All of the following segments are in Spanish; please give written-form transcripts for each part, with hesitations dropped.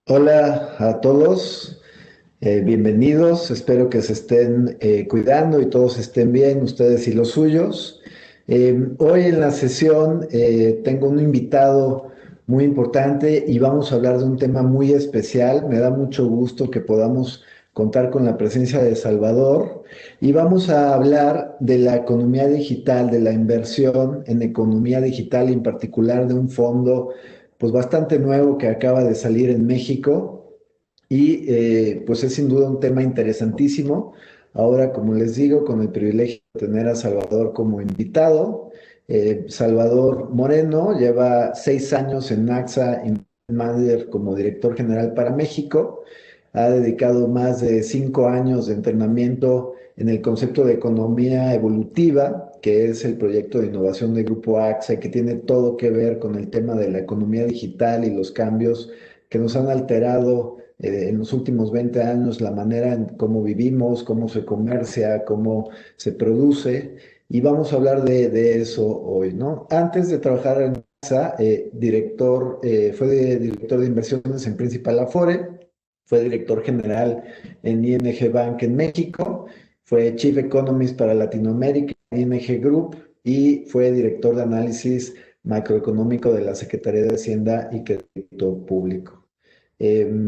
Hola a todos, bienvenidos. Espero que se estén cuidando y todos estén bien, ustedes y los suyos. Hoy en la sesión tengo un invitado muy importante y vamos a hablar de un tema muy especial. Me da mucho gusto que podamos contar con la presencia de Salvador y vamos a hablar de la economía digital, de la inversión en economía digital y en particular de un fondo pues bastante nuevo que acaba de salir en México y pues es sin duda un tema interesantísimo. Ahora, como les digo, con el privilegio de tener a Salvador como invitado. Salvador Moreno lleva 6 años en AXA Investment Manager como director general para México. Ha dedicado más de 5 años de entrenamiento en el concepto de economía evolutiva, que es el proyecto de innovación del Grupo AXA, que tiene todo que ver con el tema de la economía digital y los cambios que nos han alterado en los últimos 20 años, la manera en cómo vivimos, cómo se comercia, cómo se produce. Y vamos a hablar de eso hoy, ¿no? Antes de trabajar en AXA, fue director de inversiones en Principal Afore, fue director general en ING Bank en México, fue Chief Economist para Latinoamérica en ING Group y fue director de análisis macroeconómico de la Secretaría de Hacienda y Crédito Público.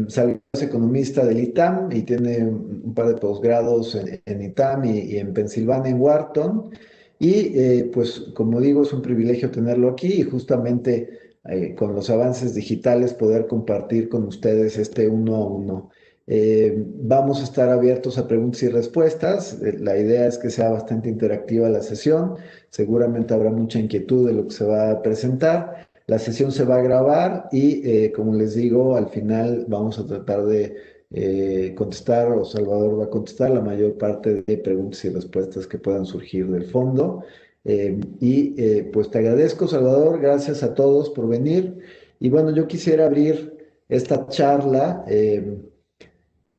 Salvo es economista del ITAM y tiene un par de posgrados en ITAM y en Pensilvania, en Wharton. Y pues como digo, es un privilegio tenerlo aquí y justamente con los avances digitales poder compartir con ustedes este uno a uno. Vamos a estar abiertos a preguntas y respuestas. La idea es que sea bastante interactiva la sesión. Seguramente habrá mucha inquietud de lo que se va a presentar. La sesión se va a grabar y, como les digo, al final vamos a tratar de contestar, o Salvador va a contestar la mayor parte de preguntas y respuestas que puedan surgir del fondo. Pues te agradezco, Salvador, gracias a todos por venir. Y bueno, yo quisiera abrir esta charla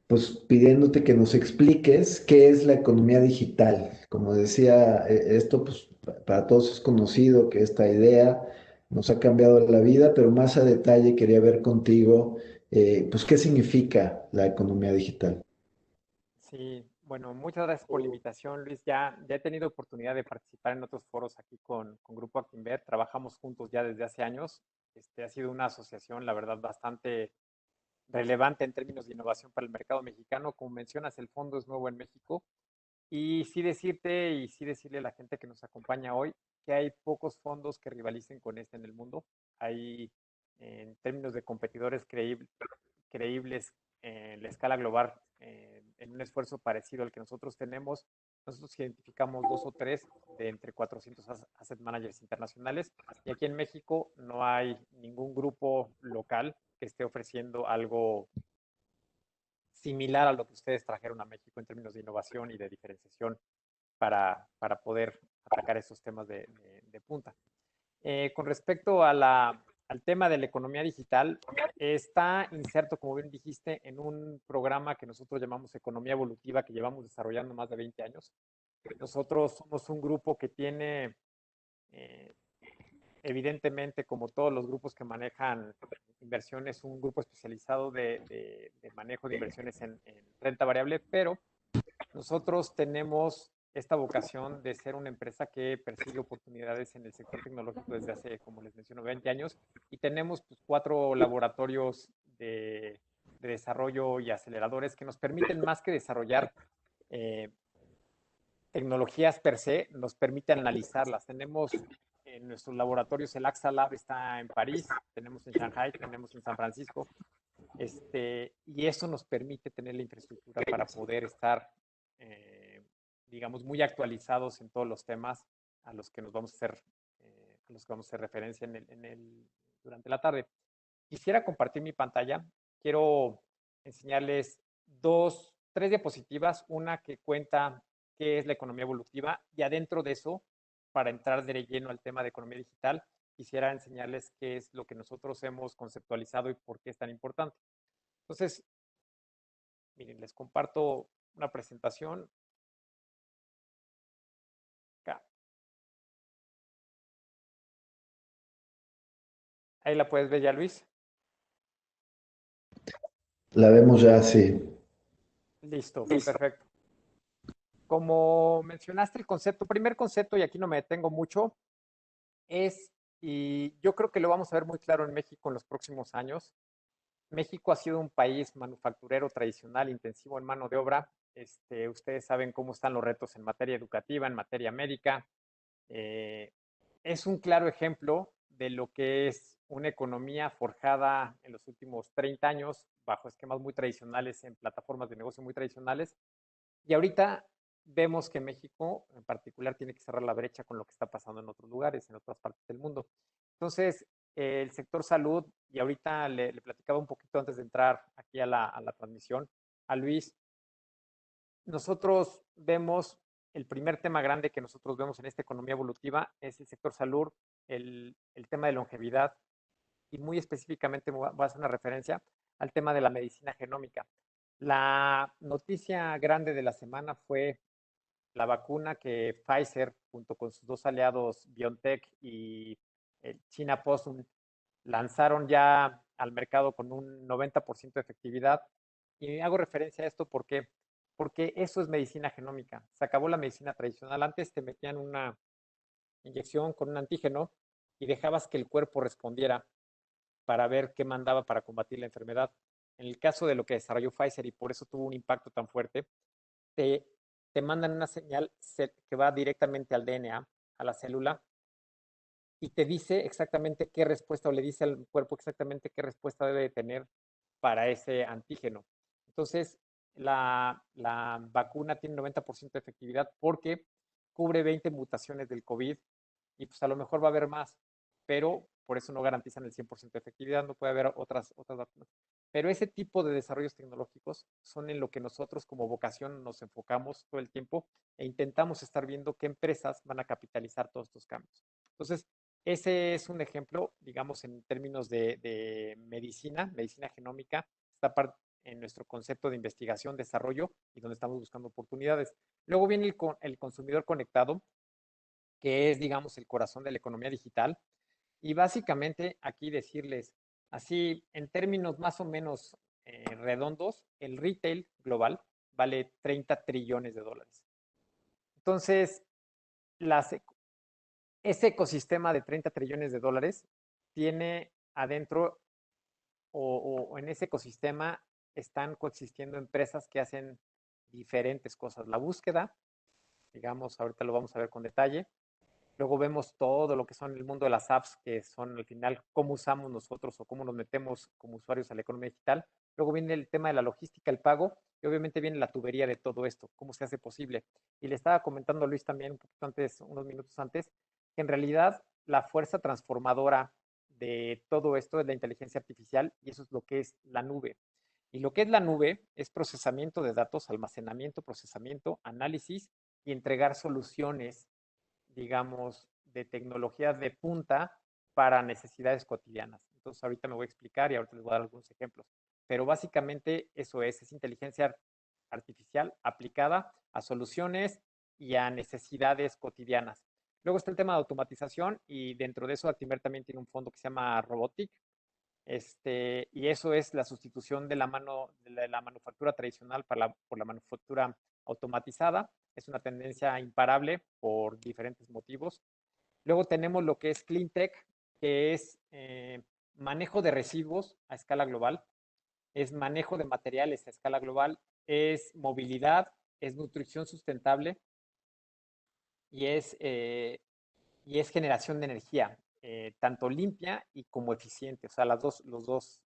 pues pidiéndote que nos expliques qué es la economía digital. Como decía, esto pues para todos es conocido que esta idea nos ha cambiado la vida, pero más a detalle quería ver contigo, pues qué significa la economía digital. Sí, bueno, muchas gracias por la invitación, Luis. Ya he tenido oportunidad de participar en otros foros aquí con Grupo Actinver. Trabajamos juntos ya desde hace años. Ha sido una asociación, la verdad, bastante relevante en términos de innovación para el mercado mexicano. Como mencionas, el fondo es nuevo en México. Y sí decirte y sí decirle a la gente que nos acompaña hoy que hay pocos fondos que rivalicen con este en el mundo. Hay, en términos de competidores creíbles en la escala global, en un esfuerzo parecido al que nosotros tenemos. Nosotros identificamos dos o tres de entre 400 asset managers internacionales y aquí en México no hay ningún grupo local que esté ofreciendo algo similar a lo que ustedes trajeron a México en términos de innovación y de diferenciación para poder atacar esos temas de punta. Con respecto al tema de la economía digital, está inserto, como bien dijiste, en un programa que nosotros llamamos Economía Evolutiva, que llevamos desarrollando más de 20 años. Nosotros somos un grupo que tiene, eh, evidentemente, como todos los grupos que manejan inversiones, un grupo especializado de manejo de inversiones en renta variable, pero nosotros tenemos esta vocación de ser una empresa que persigue oportunidades en el sector tecnológico desde hace, como les menciono, 20 años y tenemos pues, 4 laboratorios de desarrollo y aceleradores que nos permiten más que desarrollar eh, tecnologías per se, nos permiten analizarlas. Tenemos en nuestros laboratorios, el AXA Lab está en París, tenemos en Shanghai, tenemos en San Francisco, y eso nos permite tener la infraestructura para poder estar, digamos, muy actualizados en todos los temas a los que nos vamos a hacer, a los que vamos a hacer referencia durante la tarde. Quisiera compartir mi pantalla. Quiero enseñarles tres diapositivas. Una que cuenta qué es la economía evolutiva y adentro de eso, para entrar de lleno al tema de economía digital, quisiera enseñarles qué es lo que nosotros hemos conceptualizado y por qué es tan importante. Entonces, miren, les comparto una presentación acá. Ahí la puedes ver ya, Luis. La vemos ya, sí. Listo, perfecto. Como mencionaste el concepto, primer concepto, y aquí no me detengo mucho, es, y yo creo que lo vamos a ver muy claro en México en los próximos años. México ha sido un país manufacturero tradicional, intensivo en mano de obra. Ustedes saben cómo están los retos en materia educativa, en materia médica. Eh, es un claro ejemplo de lo que es una economía forjada en los últimos 30 años bajo esquemas muy tradicionales, en plataformas de negocio muy tradicionales. Y ahorita vemos que México en particular tiene que cerrar la brecha con lo que está pasando en otros lugares, en otras partes del mundo. Entonces, el sector salud, y ahorita le platicaba un poquito antes de entrar aquí a la transmisión, a Luis, nosotros vemos el primer tema grande que nosotros vemos en esta economía evolutiva es el sector salud, el tema de longevidad, y muy específicamente voy a hacer una referencia al tema de la medicina genómica. La noticia grande de la semana fue la vacuna que Pfizer, junto con sus dos aliados BioNTech y China Postum, lanzaron ya al mercado con un 90% de efectividad. Y hago referencia a esto porque eso es medicina genómica. Se acabó la medicina tradicional. Antes te metían una inyección con un antígeno y dejabas que el cuerpo respondiera para ver qué mandaba para combatir la enfermedad. En el caso de lo que desarrolló Pfizer y por eso tuvo un impacto tan fuerte, te, te mandan una señal que va directamente al DNA, a la célula, y te dice exactamente qué respuesta, o le dice al cuerpo exactamente qué respuesta debe tener para ese antígeno. Entonces, la vacuna tiene 90% de efectividad porque cubre 20 mutaciones del COVID y pues a lo mejor va a haber más, pero por eso no garantizan el 100% de efectividad, no puede haber otras vacunas. Pero ese tipo de desarrollos tecnológicos son en lo que nosotros como vocación nos enfocamos todo el tiempo e intentamos estar viendo qué empresas van a capitalizar todos estos cambios. Entonces, ese es un ejemplo, digamos, en términos de medicina genómica, está en nuestro concepto de investigación, desarrollo y donde estamos buscando oportunidades. Luego viene el consumidor conectado, que es, digamos, el corazón de la economía digital. Y básicamente aquí decirles, así, en términos más o menos redondos, el retail global vale 30 trillones de dólares. Entonces, las, ese ecosistema de 30 trillones de dólares tiene adentro o en ese ecosistema están coexistiendo empresas que hacen diferentes cosas. La búsqueda, digamos, ahorita lo vamos a ver con detalle. Luego vemos todo lo que son el mundo de las apps, que son al final cómo usamos nosotros o cómo nos metemos como usuarios a la economía digital. Luego viene el tema de la logística, el pago, y obviamente viene la tubería de todo esto, cómo se hace posible. Y le estaba comentando a Luis también un poquito antes, unos minutos antes, que en realidad la fuerza transformadora de todo esto es la inteligencia artificial y eso es lo que es la nube. Y lo que es la nube es procesamiento de datos, almacenamiento, procesamiento, análisis y entregar soluciones, digamos, de tecnología de punta para necesidades cotidianas. Entonces, ahorita me voy a explicar y ahorita les voy a dar algunos ejemplos. Pero básicamente eso es inteligencia artificial aplicada a soluciones y a necesidades cotidianas. Luego está el tema de automatización y dentro de eso Actimer también tiene un fondo que se llama Robotic, y eso es la sustitución de la manufactura tradicional por la manufactura automatizada. Es una tendencia imparable por diferentes motivos. Luego tenemos lo que es Clean Tech, que es manejo de residuos a escala global, es manejo de materiales a escala global, es movilidad, es nutrición sustentable y es generación de energía, tanto limpia y como eficiente, o sea, los dos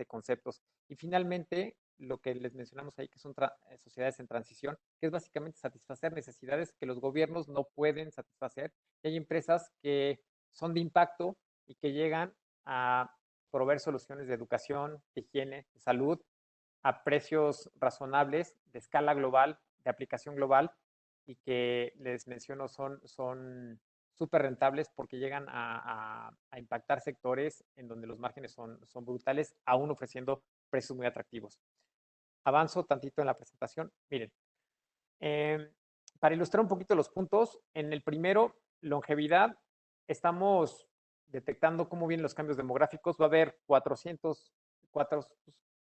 conceptos. Y finalmente, lo que les mencionamos ahí, que son sociedades en transición, que es básicamente satisfacer necesidades que los gobiernos no pueden satisfacer. Y hay empresas que son de impacto y que llegan a proveer soluciones de educación, de higiene, de salud, a precios razonables, de escala global, de aplicación global, y que les menciono son súper rentables porque llegan a impactar sectores en donde los márgenes son brutales, aún ofreciendo precios muy atractivos. Avanzo tantito en la presentación. Miren, eh, para ilustrar un poquito los puntos, en el primero, longevidad, estamos detectando cómo vienen los cambios demográficos. Va a haber 400,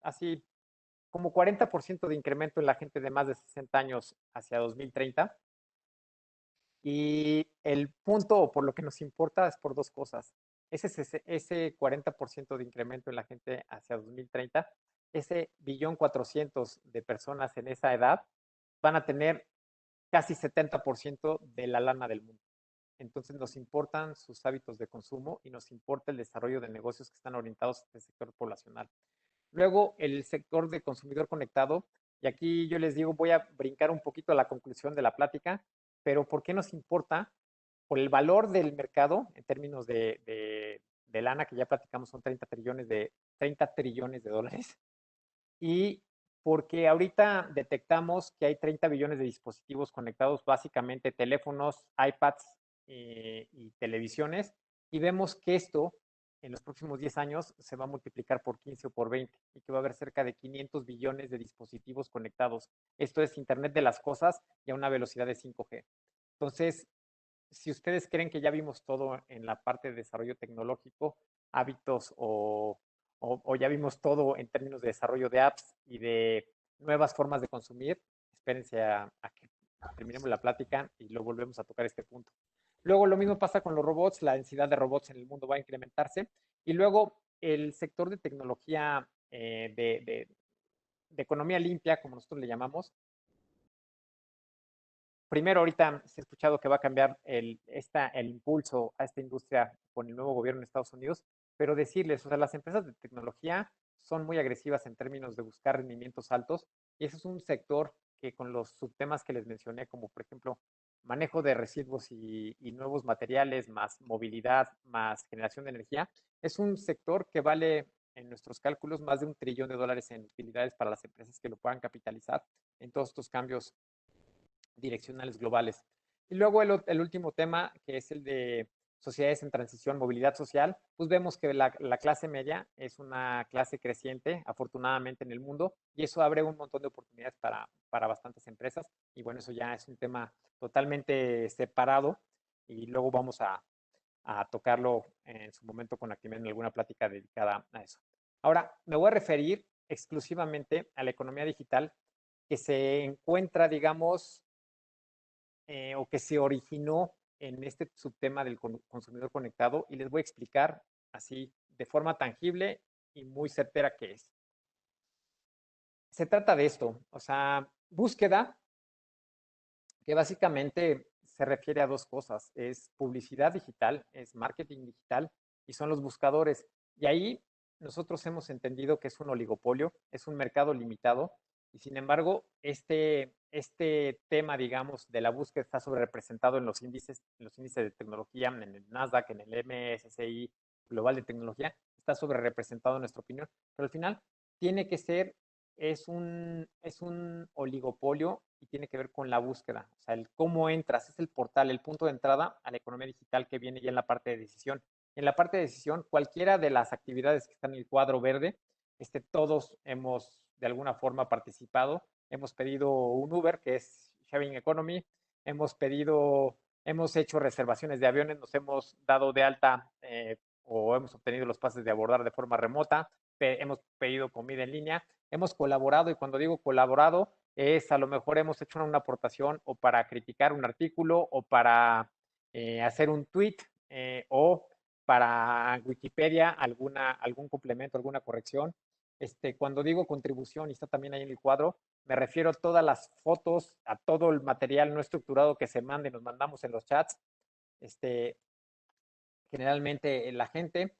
así como 40% de incremento en la gente de más de 60 años hacia 2030. Y el punto, o por lo que nos importa, es por dos cosas. Ese 40% de incremento en la gente hacia 2030, ese 1.400.000.000 de personas en esa edad van a tener casi 70% de la lana del mundo. Entonces nos importan sus hábitos de consumo y nos importa el desarrollo de negocios que están orientados a este sector poblacional. Luego, el sector de consumidor conectado, y aquí yo les digo, voy a brincar un poquito a la conclusión de la plática, pero ¿por qué nos importa? Por el valor del mercado en términos de lana, que ya platicamos, son 30 trillones de dólares, y porque ahorita detectamos que hay 30 billones de dispositivos conectados, básicamente teléfonos, iPads y televisiones, y vemos que esto en los próximos 10 años se va a multiplicar por 15 o por 20 y que va a haber cerca de 500 billones de dispositivos conectados. Esto es Internet de las cosas y a una velocidad de 5G. Entonces, si ustedes creen que ya vimos todo en la parte de desarrollo tecnológico, hábitos o ya vimos todo en términos de desarrollo de apps y de nuevas formas de consumir, espérense a que terminemos la plática y lo volvemos a tocar este punto. Luego lo mismo pasa con los robots, la densidad de robots en el mundo va a incrementarse y luego el sector de tecnología de economía limpia, como nosotros le llamamos, primero, ahorita se ha escuchado que va a cambiar el impulso a esta industria con el nuevo gobierno de Estados Unidos, pero decirles, o sea, las empresas de tecnología son muy agresivas en términos de buscar rendimientos altos y ese es un sector que con los subtemas que les mencioné, como por ejemplo manejo de residuos y nuevos materiales, más movilidad, más generación de energía, es un sector que vale en nuestros cálculos más de $1 trillón en utilidades para las empresas que lo puedan capitalizar en todos estos cambios direccionales globales. Y luego el último tema, que es el de sociedades en transición, movilidad social, pues vemos que la clase media es una clase creciente, afortunadamente, en el mundo, y eso abre un montón de oportunidades para bastantes empresas. Y bueno, eso ya es un tema totalmente separado y luego vamos a tocarlo en su momento con Actimel en alguna plática dedicada a eso. Ahora, me voy a referir exclusivamente a la economía digital que se encuentra, digamos, o que se originó en este subtema del consumidor conectado y les voy a explicar así de forma tangible y muy certera qué es. Se trata de esto, o sea, búsqueda que básicamente se refiere a dos cosas, es publicidad digital, es marketing digital y son los buscadores. Y ahí nosotros hemos entendido que es un oligopolio, es un mercado limitado y sin embargo este tema, digamos, de la búsqueda está sobre representado en los índices de tecnología, en el Nasdaq, en el MSCI Global de Tecnología, está sobre representado en nuestra opinión, pero al final tiene que ser es un oligopolio y tiene que ver con la búsqueda, o sea, el cómo entras, es el portal, el punto de entrada a la economía digital que viene ya en la parte de decisión. En la parte de decisión, cualquiera de las actividades que están en el cuadro verde, todos hemos de alguna forma participado. Hemos pedido un Uber, que es Sharing Economy, hemos hecho reservaciones de aviones, nos hemos dado de alta o hemos obtenido los pases de abordar de forma remota, hemos pedido comida en línea, hemos colaborado y cuando digo colaborado es a lo mejor hemos hecho una aportación o para criticar un artículo o para hacer un tweet o para Wikipedia algún complemento, alguna corrección. Cuando digo contribución y está también ahí en el cuadro, me refiero a todas las fotos, a todo el material no estructurado que se mande, nos mandamos en los chats. Generalmente la gente,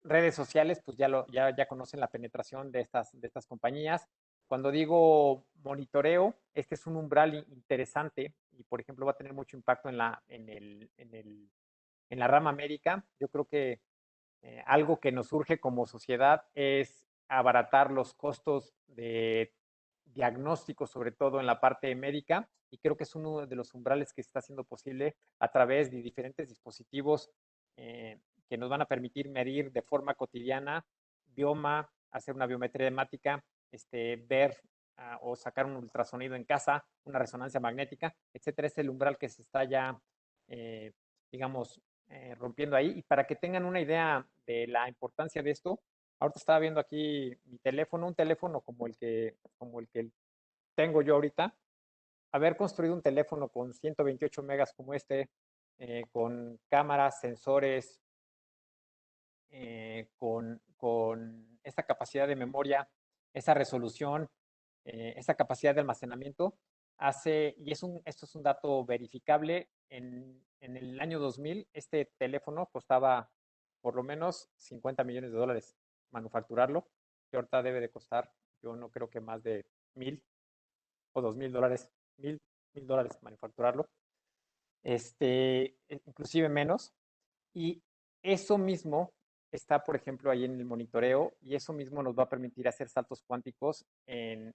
redes sociales, pues ya conocen la penetración de estas compañías. Cuando digo monitoreo, este es un umbral interesante y, por ejemplo, va a tener mucho impacto en la rama médica. Yo creo que algo que nos surge como sociedad es abaratar los costos de diagnóstico, sobre todo en la parte médica, y creo que es uno de los umbrales que está siendo posible a través de diferentes dispositivos que nos van a permitir medir de forma cotidiana bioma, hacer una biometría hemática, ver o sacar un ultrasonido en casa, una resonancia magnética, etcétera. Es el umbral que se está ya, digamos, rompiendo ahí. Y para que tengan una idea de la importancia de esto, Ahorita estaba viendo aquí mi teléfono, un teléfono como el que tengo yo ahorita. Haber construido un teléfono con 128 megas como este, con cámaras, sensores, con esa capacidad de memoria, esa resolución, esa capacidad de almacenamiento, esto es un dato verificable, en el año 2000 este teléfono costaba por lo menos $50 millones manufacturarlo, que ahorita debe de costar, yo no creo que más de 1,000 o $2,000, $1,000 manufacturarlo, inclusive menos. Y eso mismo está, por ejemplo, ahí en el monitoreo y eso mismo nos va a permitir hacer saltos cuánticos en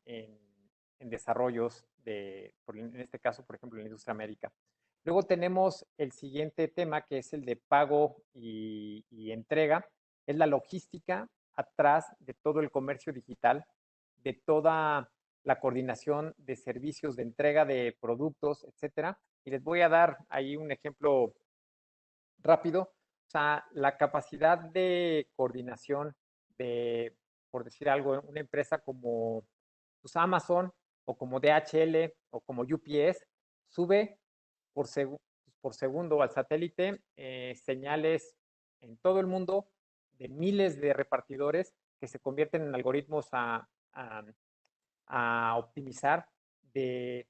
desarrollos en este caso, por ejemplo, en la industria médica. Luego tenemos el siguiente tema, que es el de pago y entrega. Es la logística atrás de todo el comercio digital, de toda la coordinación de servicios de entrega de productos, etcétera. Y les voy a dar ahí un ejemplo rápido. O sea, la capacidad de coordinación de, por decir algo, una empresa como pues, Amazon o como DHL o como UPS sube por, por segundo al satélite señales en todo el mundo de miles de repartidores que se convierten en algoritmos a optimizar de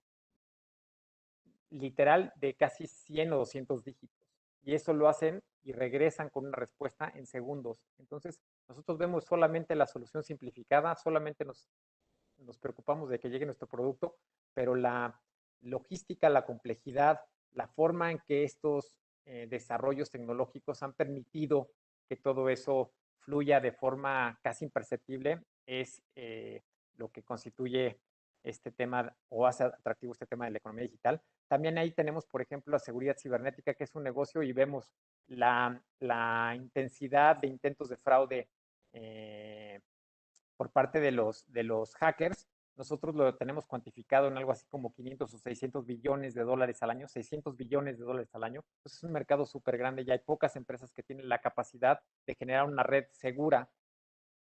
literal de casi 100 o 200 dígitos. Y eso lo hacen y regresan con una respuesta en segundos. Entonces, nosotros vemos solamente la solución simplificada, solamente nos preocupamos de que llegue nuestro producto, pero la logística, la complejidad, la forma en que estos desarrollos tecnológicos han permitido que todo eso fluya de forma casi imperceptible es lo que constituye este tema o hace atractivo este tema de la economía digital. También ahí tenemos, por ejemplo, la seguridad cibernética, que es un negocio y vemos la intensidad de intentos de fraude por parte de los hackers. Nosotros lo tenemos cuantificado en algo así como 500 o 600 billones de dólares al año, 600 billones de dólares al año. Entonces es un mercado súper grande y hay pocas empresas que tienen la capacidad de generar una red segura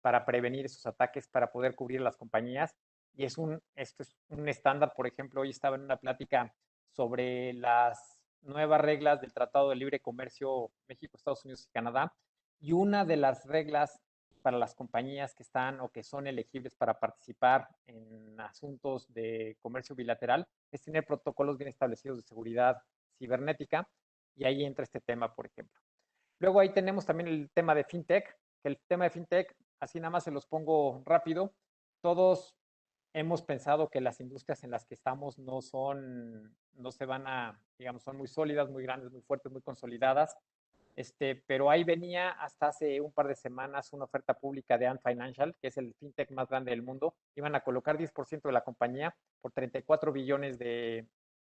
para prevenir esos ataques, para poder cubrir las compañías. Y esto es un estándar. Por ejemplo, hoy estaba en una plática sobre las nuevas reglas del Tratado de Libre Comercio México, Estados Unidos y Canadá. Y una de las reglas para las compañías que están o que son elegibles para participar en asuntos de comercio bilateral es tener protocolos bien establecidos de seguridad cibernética. Y ahí entra este tema, por ejemplo. Luego ahí tenemos también el tema de fintech, que el tema de fintech, así nada más se los pongo rápido. Todos hemos pensado que las industrias en las que estamos no se van a, digamos, son muy sólidas, muy grandes, muy fuertes, muy consolidadas. Pero ahí venía hasta hace un par de semanas una oferta pública de Ant Financial, que es el fintech más grande del mundo. Iban a colocar 10% de la compañía por 34 billones de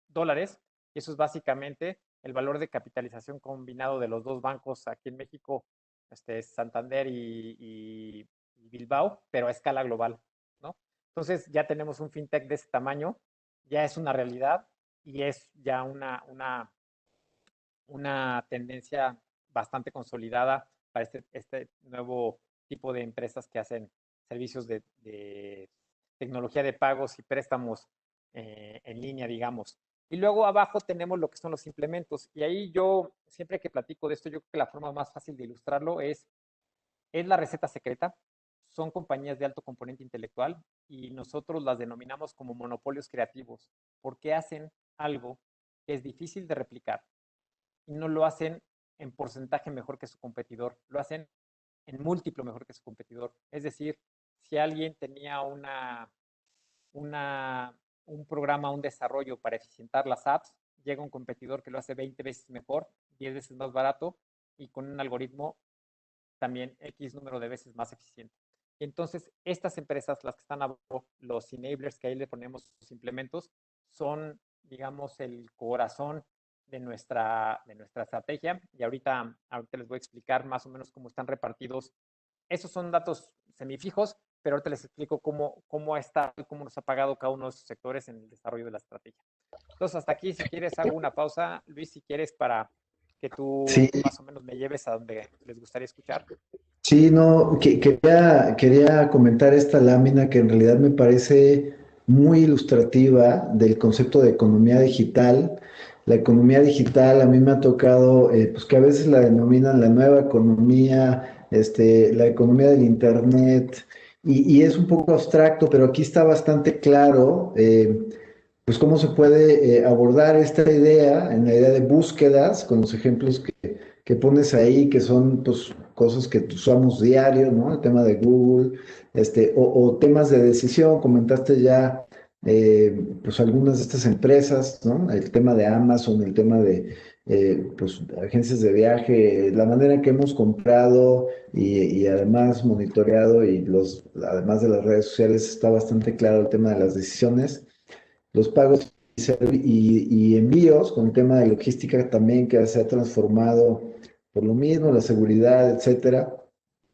dólares. Y eso es básicamente el valor de capitalización combinado de los dos bancos aquí en México, Santander y Bilbao, pero a escala global, ¿no? Entonces ya tenemos un fintech de ese tamaño, ya es una realidad y es ya una tendencia bastante consolidada para este nuevo tipo de empresas que hacen servicios de tecnología de pagos y préstamos en línea, digamos. Y luego abajo tenemos lo que son los implementos. Y ahí yo, siempre que platico de esto, yo creo que la forma más fácil de ilustrarlo es la receta secreta. Son compañías de alto componente intelectual y nosotros las denominamos como monopolios creativos, porque hacen algo que es difícil de replicar, y no lo hacen en porcentaje mejor que su competidor, lo hacen en múltiplo mejor que su competidor. Es decir, si alguien tenía un programa, un desarrollo para eficientar las apps, llega un competidor que lo hace 20 veces mejor, 10 veces más barato y con un algoritmo también X número de veces más eficiente. Y entonces, estas empresas, las que están abajo, los enablers que ahí le ponemos los implementos, son, digamos, el corazón de nuestra estrategia. Y ahorita les voy a explicar más o menos cómo están repartidos. Esos son datos semifijos, pero ahorita les explico cómo está y cómo nos ha pagado cada uno de esos sectores en el desarrollo de la estrategia. Entonces, hasta aquí, si quieres, hago una pausa, Luis, si quieres, para que tú Sí, más o menos me lleves a donde les gustaría escuchar. Sí, no, quería comentar esta lámina que en realidad me parece muy ilustrativa del concepto de economía digital. La economía digital a mí me ha tocado, pues que a veces la denominan la nueva economía, la economía del Internet, y es un poco abstracto, pero aquí está bastante claro, pues cómo se puede abordar esta idea en la idea de búsquedas, con los ejemplos que pones ahí, que son pues, cosas que usamos diario, ¿no? El tema de Google, o temas de decisión, comentaste ya, pues algunas de estas empresas, ¿no? El tema de Amazon, el tema de, pues, agencias de viaje, la manera en que hemos comprado y además monitoreado además de las redes sociales, está bastante claro el tema de las decisiones los pagos y envíos, con el tema de logística también que se ha transformado por lo mismo, la seguridad, etcétera,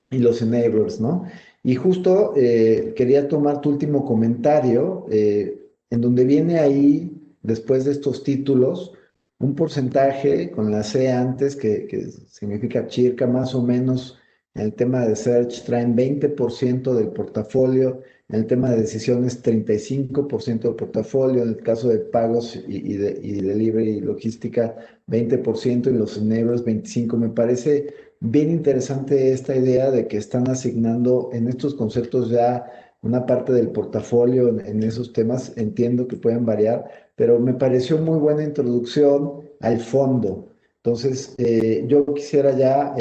y los enablers, ¿no? Y justo quería tomar tu último comentario, en donde viene ahí, después de estos títulos, un porcentaje con la C antes, que significa circa más o menos en el tema de search, traen 20% del portafolio, en el tema de decisiones 35% del portafolio, en el caso de pagos y delivery y logística 20% y los enablers 25%. Me parece bien interesante esta idea de que están asignando en estos conceptos ya una parte del portafolio en esos temas. Entiendo que pueden variar, pero me pareció muy buena introducción al fondo. Entonces, yo quisiera ya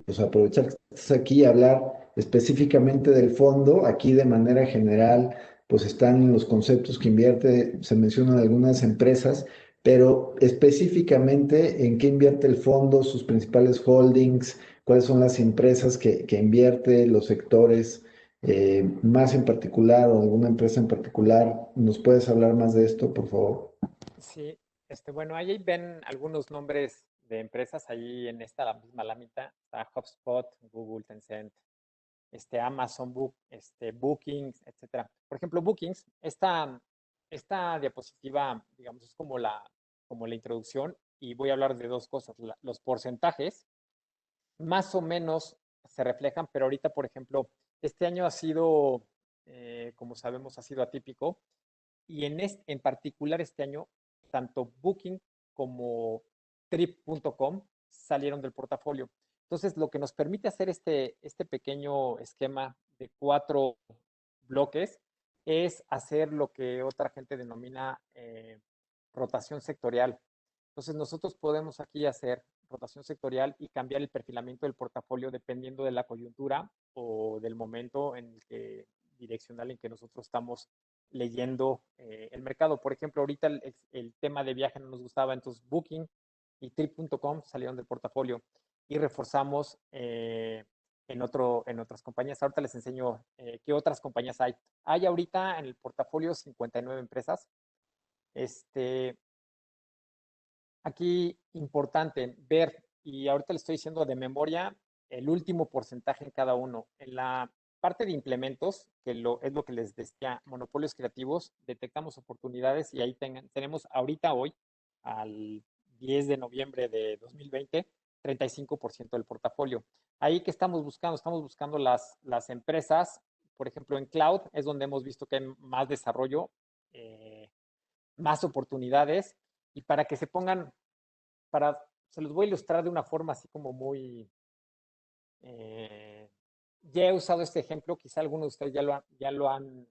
pues aprovechar que estás aquí y hablar específicamente del fondo. Aquí de manera general, pues están los conceptos que invierte, se mencionan algunas empresas, pero específicamente en qué invierte el fondo, sus principales holdings, cuáles son las empresas que invierte, los sectores más en particular o alguna empresa en particular. ¿Nos puedes hablar más de esto, por favor? Sí, bueno, ahí ven algunos nombres de empresas ahí en esta la misma lámina. Está HubSpot, Google, Tencent, Amazon Book, Bookings, etcétera. Por ejemplo, Bookings, esta diapositiva, digamos, es como la introducción y voy a hablar de dos cosas. Los porcentajes más o menos se reflejan, pero ahorita, por ejemplo, este año ha sido, como sabemos, ha sido atípico y en particular este año, tanto Booking como Trip.com salieron del portafolio. Entonces, lo que nos permite hacer este pequeño esquema de 4 bloques es hacer lo que otra gente denomina rotación sectorial. Entonces, nosotros podemos aquí hacer rotación sectorial y cambiar el perfilamiento del portafolio dependiendo de la coyuntura o del momento direccional en que nosotros estamos leyendo el mercado. Por ejemplo, ahorita el tema de viaje no nos gustaba, entonces Booking y Trip.com salieron del portafolio y reforzamos en otras compañías. Ahorita les enseño qué otras compañías hay. Hay ahorita en el portafolio 59 empresas. Este, Aquí importante ver, y ahorita le estoy diciendo de memoria, el último porcentaje en cada uno. En la parte de implementos, es lo que les decía, monopolios creativos, detectamos oportunidades y ahí tenemos ahorita hoy, al 10 de noviembre de 2020, 35% del portafolio. Ahí que estamos buscando las empresas, por ejemplo, en cloud es donde hemos visto que hay más desarrollo, eh, más oportunidades, y para que se pongan se los voy a ilustrar de una forma así como muy, eh, ya he usado este ejemplo, quizá algunos de ustedes eh, ya lo han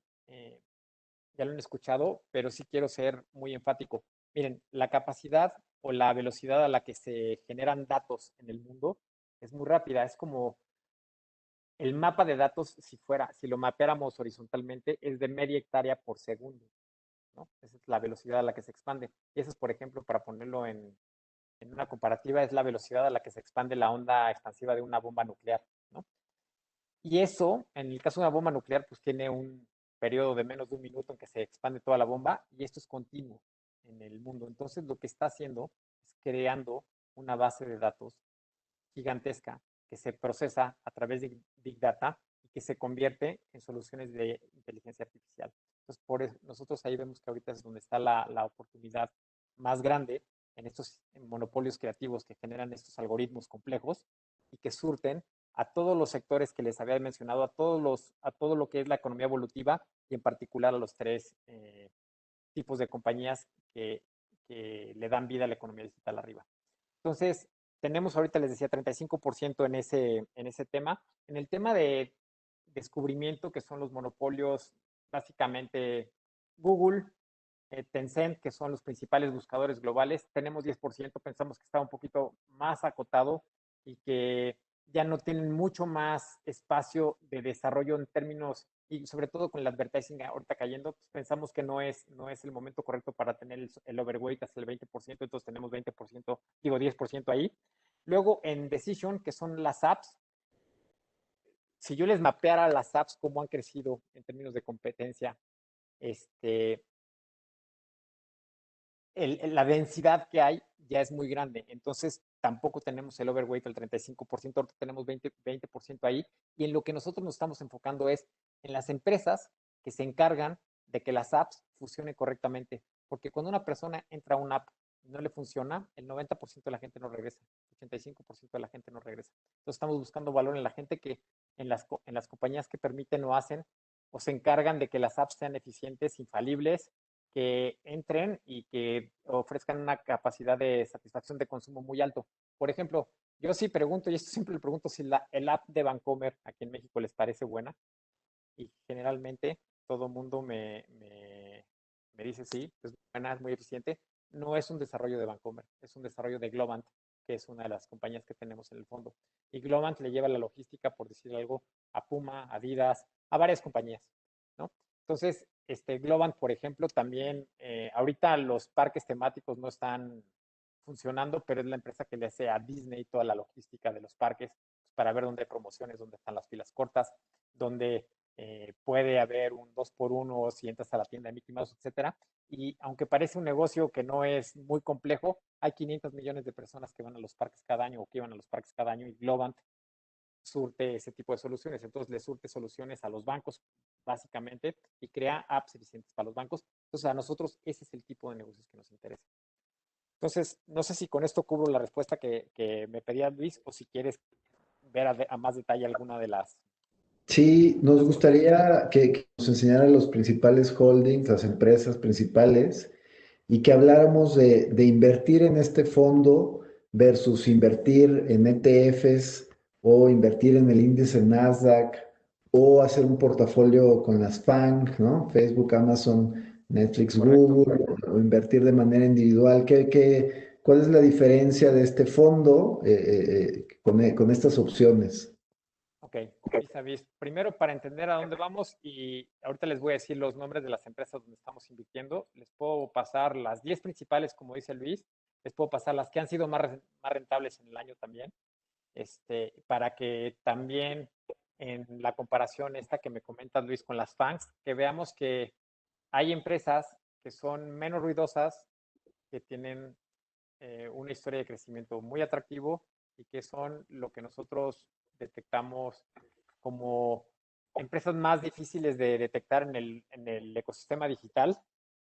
escuchado, pero sí quiero ser muy enfático. Miren, la capacidad o la velocidad a la que se generan datos en el mundo es muy rápida. Es como el mapa de datos, si lo mapeáramos horizontalmente, es de media hectárea por segundo, ¿no? Esa es la velocidad a la que se expande. Y eso es, por ejemplo, para ponerlo en una comparativa, es la velocidad a la que se expande la onda expansiva de una bomba nuclear, ¿no? Y eso, en el caso de una bomba nuclear, pues tiene un periodo de menos de un minuto en que se expande toda la bomba y esto es continuo en el mundo. Entonces, lo que está haciendo es creando una base de datos gigantesca que se procesa a través de Big Data y que se convierte en soluciones de inteligencia artificial. Entonces, por eso, nosotros ahí vemos que ahorita es donde está la oportunidad más grande en estos monopolios creativos que generan estos algoritmos complejos y que surten a todos los sectores que les había mencionado, a todo lo que es la economía evolutiva y en particular a los tres tipos de compañías que le dan vida a la economía digital arriba. Entonces, tenemos ahorita, les decía, 35% en ese tema. En el tema de descubrimiento, que son los monopolios, básicamente Google, Tencent, que son los principales buscadores globales, tenemos 10%, pensamos que está un poquito más acotado y que ya no tienen mucho más espacio de desarrollo en términos, y sobre todo con el advertising ahorita cayendo, pues pensamos que no es el momento correcto para tener el overweight hasta el 20%, entonces tenemos 20%, digo 10% ahí. Luego en Decision, que son las apps, si yo les mapeara las apps, cómo han crecido en términos de competencia, este, la densidad que hay ya es muy grande. Entonces, tampoco tenemos el overweight al 35%, ahorita tenemos 20% ahí. Y en lo que nosotros nos estamos enfocando es en las empresas que se encargan de que las apps funcionen correctamente. Porque cuando una persona entra a una app y no le funciona, el 90% de la gente no regresa, el 85% de la gente no regresa. Entonces, estamos buscando valor en la gente que, en las compañías que permiten o hacen o se encargan de que las apps sean eficientes, infalibles, que entren y que ofrezcan una capacidad de satisfacción de consumo muy alto. Por ejemplo, yo sí pregunto, y esto siempre le pregunto si el app de Bancomer aquí en México les parece buena, y generalmente todo el mundo me dice sí, es buena, es muy eficiente. No es un desarrollo de Bancomer, es un desarrollo de Globant, que es una de las compañías que tenemos en el fondo. Y Globant le lleva la logística, por decir algo, a Puma, Adidas, a varias compañías, ¿no? Entonces, Globant, por ejemplo, también, ahorita los parques temáticos no están funcionando, pero es la empresa que le hace a Disney toda la logística de los parques, pues, para ver dónde hay promociones, dónde están las filas cortas, dónde puede haber un 2x1 si entras a la tienda de Mickey Mouse, etcétera. Y aunque parece un negocio que no es muy complejo, hay 500 millones de personas que van a los parques cada año o que iban a los parques cada año y Globant surte ese tipo de soluciones. Entonces le surte soluciones a los bancos, básicamente, y crea apps eficientes para los bancos. Entonces a nosotros ese es el tipo de negocios que nos interesa. Entonces, no sé si con esto cubro la respuesta que me pedía Luis o si quieres ver a más detalle alguna de Sí, nos las cosas. gustaría que nos enseñara los principales holdings, las empresas principales, y que habláramos de invertir en este fondo versus invertir en ETFs o invertir en el índice Nasdaq o hacer un portafolio con las FANG, ¿no? Facebook, Amazon, Netflix, Correcto. Google, o invertir de manera individual. ¿Cuál es la diferencia de este fondo con estas opciones? Ok, Isabis, primero para entender a dónde vamos y ahorita les voy a decir los nombres de las empresas donde estamos invirtiendo. Les puedo pasar las 10 principales, como dice Luis, les puedo pasar las que han sido más rentables en el año también, para que también en la comparación esta que me comentas Luis con las FANGs, que veamos que hay empresas que son menos ruidosas, que tienen una historia de crecimiento muy atractivo y que son lo que nosotros detectamos como empresas más difíciles de detectar en el ecosistema digital,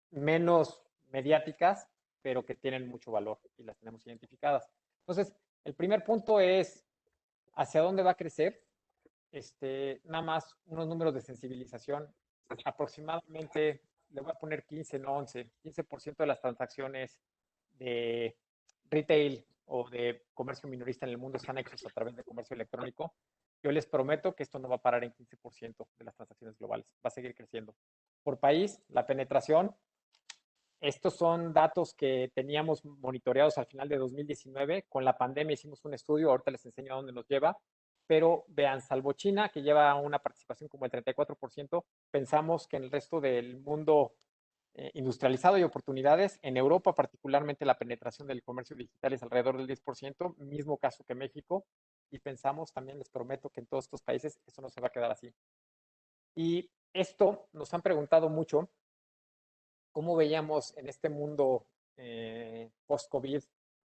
menos mediáticas, pero que tienen mucho valor y las tenemos identificadas. Entonces, el primer punto es hacia dónde va a crecer. Nada más unos números de sensibilización. Aproximadamente, le voy a poner 15, no 11, 15% de las transacciones de retail o de comercio minorista en el mundo están hechos a través de comercio electrónico. Yo les prometo que esto no va a parar en 15% de las transacciones globales, va a seguir creciendo. Por país, la penetración, estos son datos que teníamos monitoreados al final de 2019. Con la pandemia hicimos un estudio, ahorita les enseño a dónde nos lleva, pero vean, salvo China, que lleva una participación como el 34%, pensamos que en el resto del mundo industrializado y oportunidades. En Europa, particularmente, la penetración del comercio digital es alrededor del 10%, mismo caso que México, y pensamos también, les prometo, que en todos estos países eso no se va a quedar así. Y esto nos han preguntado mucho, cómo veíamos en este mundo post-COVID,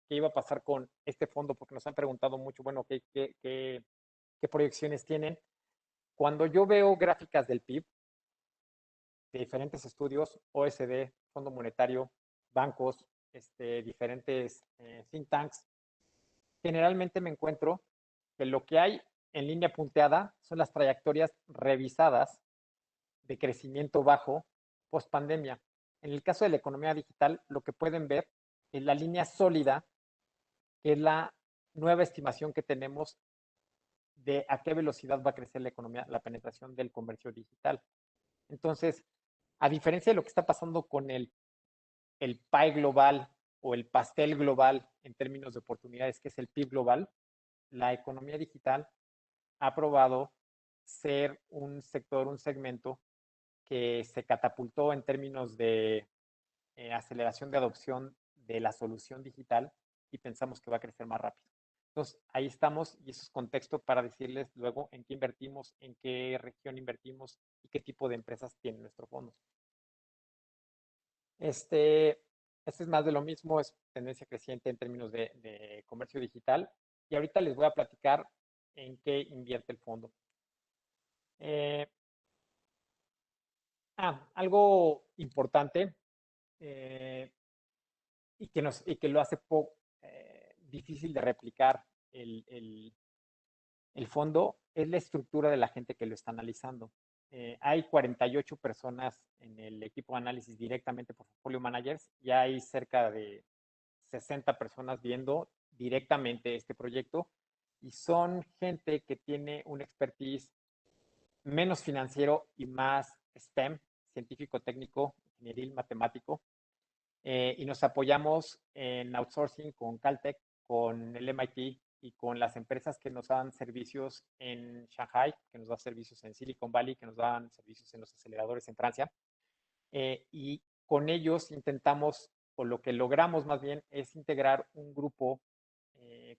qué iba a pasar con este fondo, porque nos han preguntado mucho, bueno, qué proyecciones tienen. Cuando yo veo gráficas del PIB de diferentes estudios, OSD, Fondo Monetario, bancos, diferentes think tanks, generalmente me encuentro que lo que hay en línea punteada son las trayectorias revisadas de crecimiento bajo post pandemia. En el caso de la economía digital, lo que pueden ver es la línea sólida, que es la nueva estimación que tenemos de a qué velocidad va a crecer la economía, la penetración del comercio digital. Entonces, a diferencia de lo que está pasando con el pie global o el pastel global en términos de oportunidades, que es el PIB global, la economía digital ha probado ser un sector, un segmento que se catapultó en términos de aceleración de adopción de la solución digital y pensamos que va a crecer más rápido. Entonces, ahí estamos y eso es contexto para decirles luego en qué invertimos, en qué región invertimos y qué tipo de empresas tiene nuestro fondo. Este es más de lo mismo, es tendencia creciente en términos de comercio digital. Y ahorita les voy a platicar en qué invierte el fondo. Eh, Algo importante eh, y que lo hace difícil de replicar el fondo es la estructura de la gente que lo está analizando. Hay 48 personas en el equipo de análisis directamente por Portfolio Managers y hay cerca de 60 personas viendo directamente este proyecto y son gente que tiene un expertise menos financiero y más STEM, científico, técnico, ingenieril, matemático. Y nos apoyamos en outsourcing con Caltech, con el MIT y con las empresas que nos dan servicios en Shanghai, que nos dan servicios en Silicon Valley, que nos dan servicios en los aceleradores en Francia. Y con ellos intentamos, o lo que logramos más bien, es integrar un grupo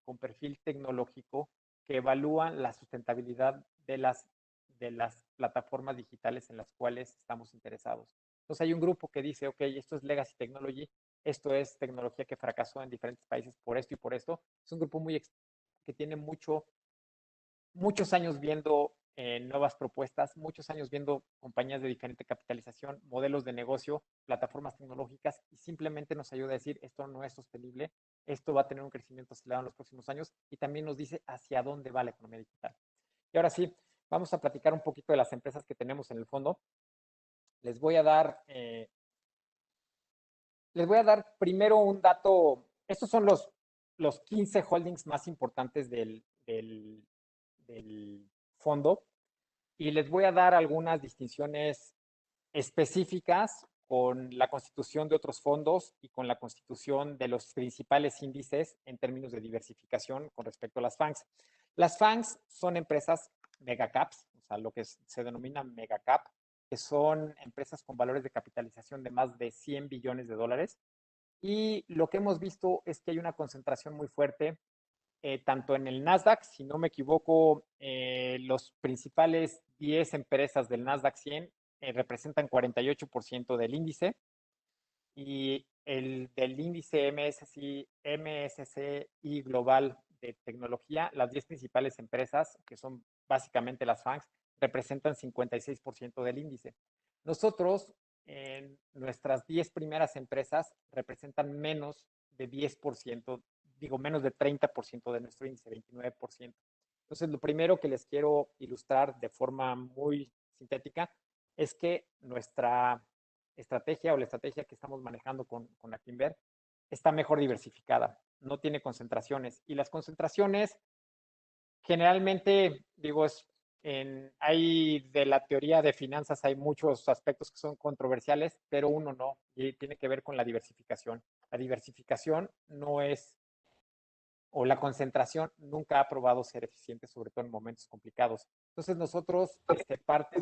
con perfil tecnológico que evalúa la sustentabilidad de las plataformas digitales en las cuales estamos interesados. Entonces hay un grupo que dice, ok, esto es Legacy Technology, esto es tecnología que fracasó en diferentes países por esto y por esto. Es un grupo que tiene muchos años viendo nuevas propuestas, muchos años viendo compañías de diferente capitalización, modelos de negocio, plataformas tecnológicas y simplemente nos ayuda a decir esto no es sostenible, esto va a tener un crecimiento acelerado en los próximos años y también nos dice hacia dónde va la economía digital. Y ahora sí, vamos a platicar un poquito de las empresas que tenemos en el fondo. Les voy a dar, primero un dato. Estos son los 15 holdings más importantes del fondo y les voy a dar algunas distinciones específicas con la constitución de otros fondos y con la constitución de los principales índices en términos de diversificación con respecto a las FANGs. Las FANGs son empresas megacaps, o sea, lo que se denomina megacap, que son empresas con valores de capitalización de más de 100 billones de dólares. Y lo que hemos visto es que hay una concentración muy fuerte tanto en el Nasdaq, si no me equivoco, los principales 10 empresas del Nasdaq 100 representan 48% del índice y el del índice MSCI Global de tecnología, las 10 principales empresas, que son básicamente las FANGs, representan 56% del índice. Nosotros, en nuestras 10 primeras empresas, representan menos de 10%, digo, menos de 30% de nuestro índice, 29%. Entonces, lo primero que les quiero ilustrar de forma muy sintética es que nuestra estrategia o la estrategia que estamos manejando con Actinver está mejor diversificada, no tiene concentraciones. Y las concentraciones generalmente, digo, hay de la teoría de finanzas, hay muchos aspectos que son controversiales, pero uno no, y tiene que ver con la diversificación. La diversificación no es, o la concentración nunca ha probado ser eficiente, sobre todo en momentos complicados. Entonces nosotros, parte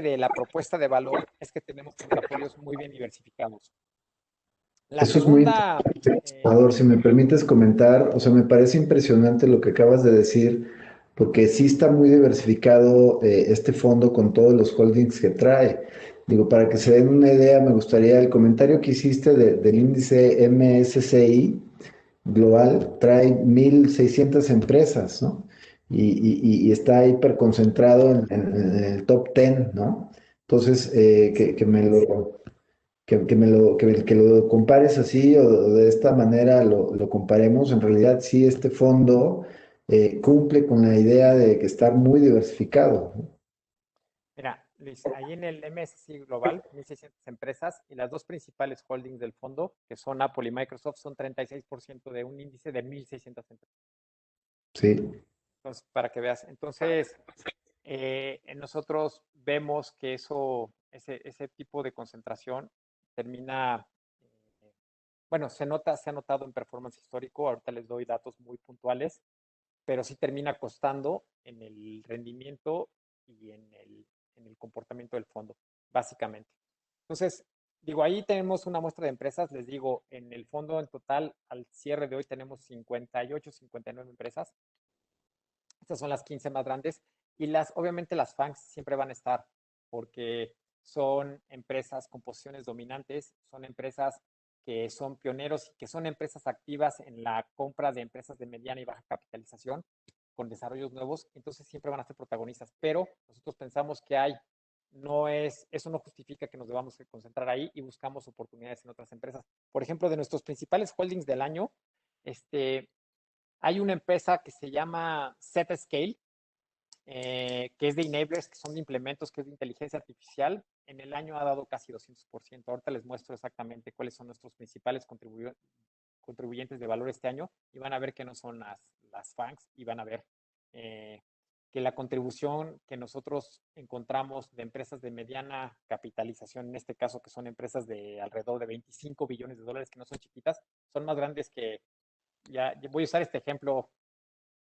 de la propuesta de valor es que tenemos portafolios muy bien diversificados. La Eso es muy segunda, interesante, Salvador. Si me permites comentar, o sea, me parece impresionante lo que acabas de decir, porque sí está muy diversificado este fondo con todos los holdings que trae. Digo, para que se den una idea, me gustaría el comentario que hiciste del índice MSCI global, trae 1.600 empresas, ¿no? Y está hiperconcentrado en el top 10, ¿no? Entonces, que lo compares así o de esta manera lo comparemos, en realidad sí, este fondo cumple con la idea de que estar muy diversificado, ¿no? Mira, Luis, ahí en el MSCI Global, 1.600 empresas y las dos principales holdings del fondo, que son Apple y Microsoft, son 36% de un índice de 1.600 empresas. Sí, Entonces, para que veas. Entonces, nosotros vemos que ese tipo de concentración termina, eh, bueno, se ha notado en performance histórico, ahorita les doy datos muy puntuales, pero sí termina costando en el rendimiento y en el comportamiento del fondo, básicamente. Entonces, digo, ahí tenemos una muestra de empresas, les digo, en el fondo en total, al cierre de hoy tenemos 58, 59 empresas. Estas son las 15 más grandes y obviamente las FANGs siempre van a estar porque son empresas con posiciones dominantes, son empresas que son pioneros y que son empresas activas en la compra de empresas de mediana y baja capitalización con desarrollos nuevos, entonces siempre van a ser protagonistas, pero nosotros pensamos que eso no justifica que nos debamos concentrar ahí y buscamos oportunidades en otras empresas. Por ejemplo, de nuestros principales holdings del año, hay una empresa que se llama Zscaler, que es de enablers, que son de implementos, que es de inteligencia artificial. En el año ha dado casi 200%. Ahorita les muestro exactamente cuáles son nuestros principales contribuyentes de valor este año y van a ver que no son las FANGs y van a ver eh, que la contribución que nosotros encontramos de empresas de mediana capitalización, en este caso que son empresas de alrededor de 25 billones de dólares, que no son chiquitas, son más grandes que, ya voy a usar este ejemplo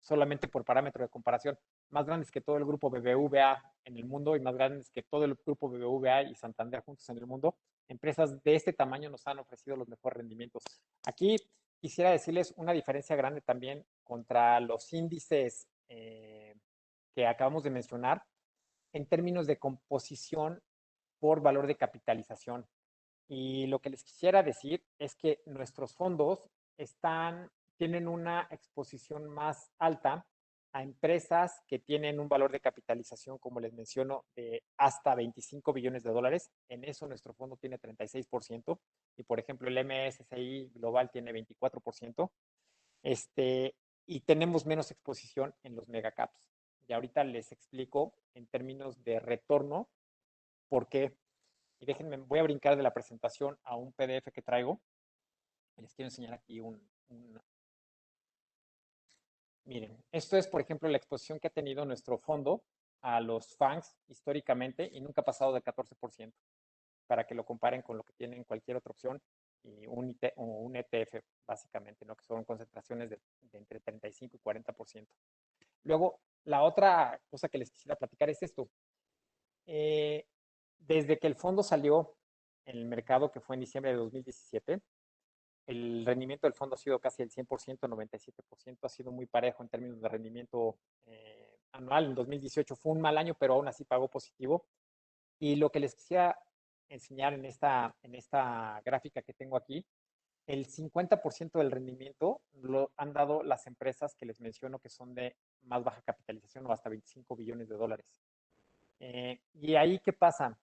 solamente por parámetro de comparación, más grandes que todo el grupo BBVA en el mundo y más grandes que todo el grupo BBVA y Santander juntos en el mundo, empresas de este tamaño nos han ofrecido los mejores rendimientos. Aquí quisiera decirles una diferencia grande también contra los índices que acabamos de mencionar en términos de composición por valor de capitalización. Y lo que les quisiera decir es que nuestros fondos tienen una exposición más alta a empresas que tienen un valor de capitalización, como les menciono, de hasta 25 billones de dólares. En eso nuestro fondo tiene 36% y, por ejemplo, el MSCI Global tiene 24%. Este, y tenemos menos exposición en los megacaps. Y ahorita les explico en términos de retorno por qué. Y déjenme, voy a brincar de la presentación a un PDF que traigo. Les quiero enseñar aquí miren, esto es, por ejemplo, la exposición que ha tenido nuestro fondo a los FANGs históricamente y nunca ha pasado del 14%, para que lo comparen con lo que tienen cualquier otra opción y un ETF, básicamente, ¿no? Que son concentraciones de entre 35 y 40%. Luego, la otra cosa que les quisiera platicar es esto. Eh, Desde que el fondo salió en el mercado, que fue en diciembre de 2017, el rendimiento del fondo ha sido casi el 100%, 97%, ha sido muy parejo en términos de rendimiento anual. En 2018 fue un mal año, pero aún así pagó positivo. Y lo que les quisiera enseñar en esta gráfica que tengo aquí, el 50% del rendimiento lo han dado las empresas que les menciono que son de más baja capitalización o hasta 25 billones de dólares. Y ahí, ¿qué pasa?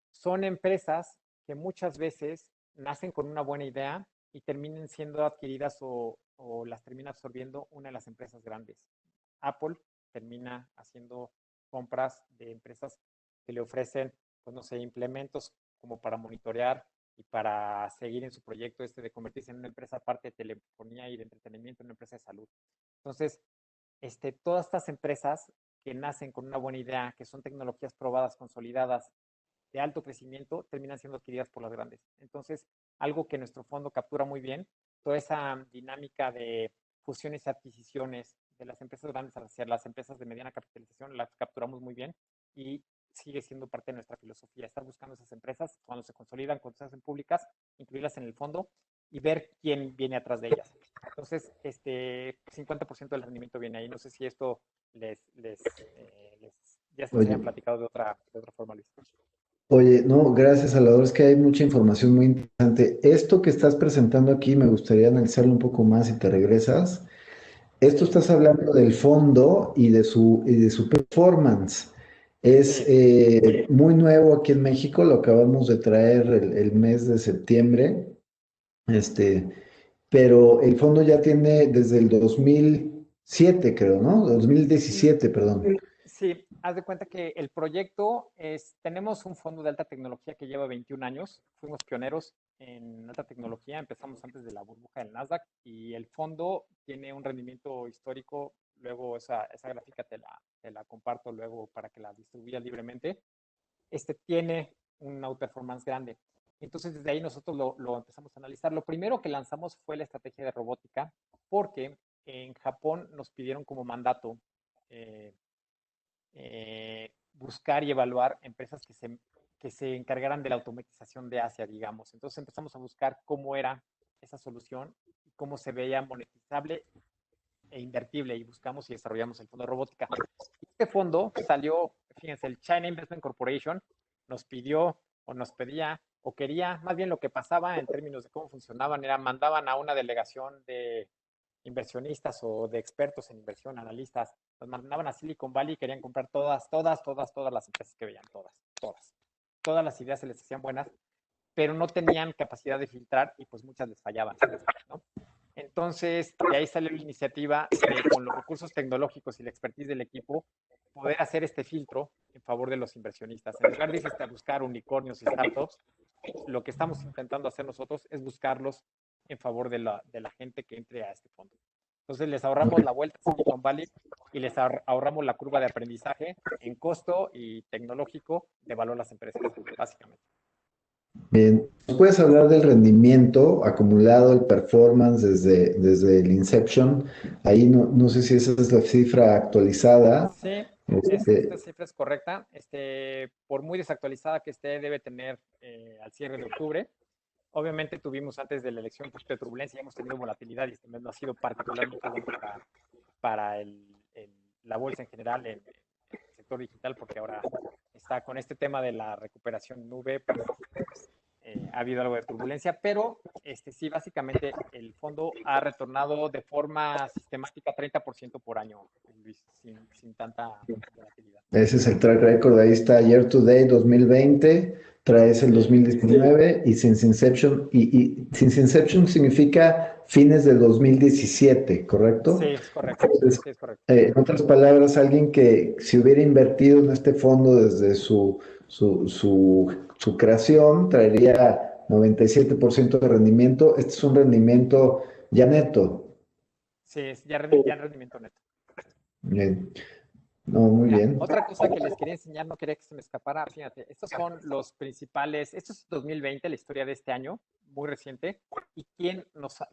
Son empresas que muchas veces nacen con una buena idea y terminan siendo adquiridas o las termina absorbiendo una de las empresas grandes. Apple termina haciendo compras de empresas que le ofrecen, pues no sé, implementos como para monitorear y para seguir en su proyecto de convertirse en una empresa aparte de telefonía y de entretenimiento, en una empresa de salud. Entonces, todas estas empresas que nacen con una buena idea, que son tecnologías probadas, consolidadas, de alto crecimiento, terminan siendo adquiridas por las grandes. Entonces, algo que nuestro fondo captura muy bien, toda esa dinámica de fusiones y adquisiciones de las empresas grandes hacia las empresas de mediana capitalización, las capturamos muy bien y sigue siendo parte de nuestra filosofía. Estar buscando esas empresas cuando se consolidan, cuando se hacen públicas, incluirlas en el fondo y ver quién viene atrás de ellas. Entonces, 50% del rendimiento viene ahí. No sé si esto ya se les Oye, hayan platicado de otra forma, Luis. oye, no, gracias, Salvador, es que hay mucha información muy interesante. Esto que estás presentando aquí me gustaría analizarlo un poco más si te regresas. Esto Sí, estás hablando del fondo y de su performance. Es sí, muy nuevo aquí en México, lo acabamos de traer el mes de septiembre, este, pero el fondo ya tiene desde el 2000. creo, ¿no? 2017, perdón. Sí, haz de cuenta que el proyecto tenemos un fondo de alta tecnología que lleva 21 años, fuimos pioneros en alta tecnología, empezamos antes de la burbuja del Nasdaq y el fondo tiene un rendimiento histórico, luego esa gráfica te la comparto luego para que la distribuyas libremente, tiene un outperformance grande. Entonces desde ahí nosotros lo empezamos a analizar. Lo primero que lanzamos fue la estrategia de robótica porque en Japón nos pidieron como mandato eh, buscar y evaluar empresas que se encargaran de la automatización de Asia, digamos. Entonces empezamos a buscar cómo era esa solución y cómo se veía monetizable e invertible y buscamos y desarrollamos el fondo de robótica. Este fondo salió, fíjense, el China Investment Corporation nos pidió o nos pedía o quería, más bien lo que pasaba en términos de cómo funcionaban, era mandaban a una delegación de inversionistas o de expertos en inversión, analistas, los mandaban a Silicon Valley y querían comprar todas las empresas que veían, todas. Todas las ideas se les hacían buenas, pero no tenían capacidad de filtrar y pues muchas les fallaban, ¿no? Entonces, de ahí salió la iniciativa de, con los recursos tecnológicos y la expertise del equipo, poder hacer este filtro en favor de los inversionistas. En lugar de irse a buscar unicornios y startups, lo que estamos intentando hacer nosotros es buscarlos en favor de la gente que entre a este fondo. Entonces, les ahorramos la vuelta a Silicon Valley y les ahorramos la curva de aprendizaje en costo y tecnológico de valor a las empresas, básicamente. Bien, ¿nos puedes hablar del rendimiento acumulado, el performance desde el Inception? Ahí no sé si esa es la cifra actualizada. Sí, esta Este, cifra es correcta. Por muy desactualizada que esté, debe tener al cierre de octubre. Obviamente tuvimos antes de la elección un poquito de turbulencia y hemos tenido volatilidad y este mes no ha sido particularmente bueno para la bolsa en general, en el sector digital, porque ahora está con este tema de la recuperación nube, pues ha habido algo de turbulencia, pero sí, básicamente el fondo ha retornado de forma sistemática 30% por año, Luis, sin tanta volatilidad. Ese es el track record. Ahí está Year to Date 2020, traes el Sí, 2019 y Since Inception. Y Since Inception significa fines del 2017, sí, ¿correcto? es correcto. Entonces, Sí, es correcto. en otras palabras, alguien que si hubiera invertido en este fondo desde su creación, traería 97% de rendimiento. Este es un rendimiento ya neto. Sí, es ya en rendimiento neto. Bien. No, muy Mira, bien. otra cosa que les quería enseñar, no quería que se me escapara, fíjate, estos son los principales, esto es 2020, la historia de este año, muy reciente, y quién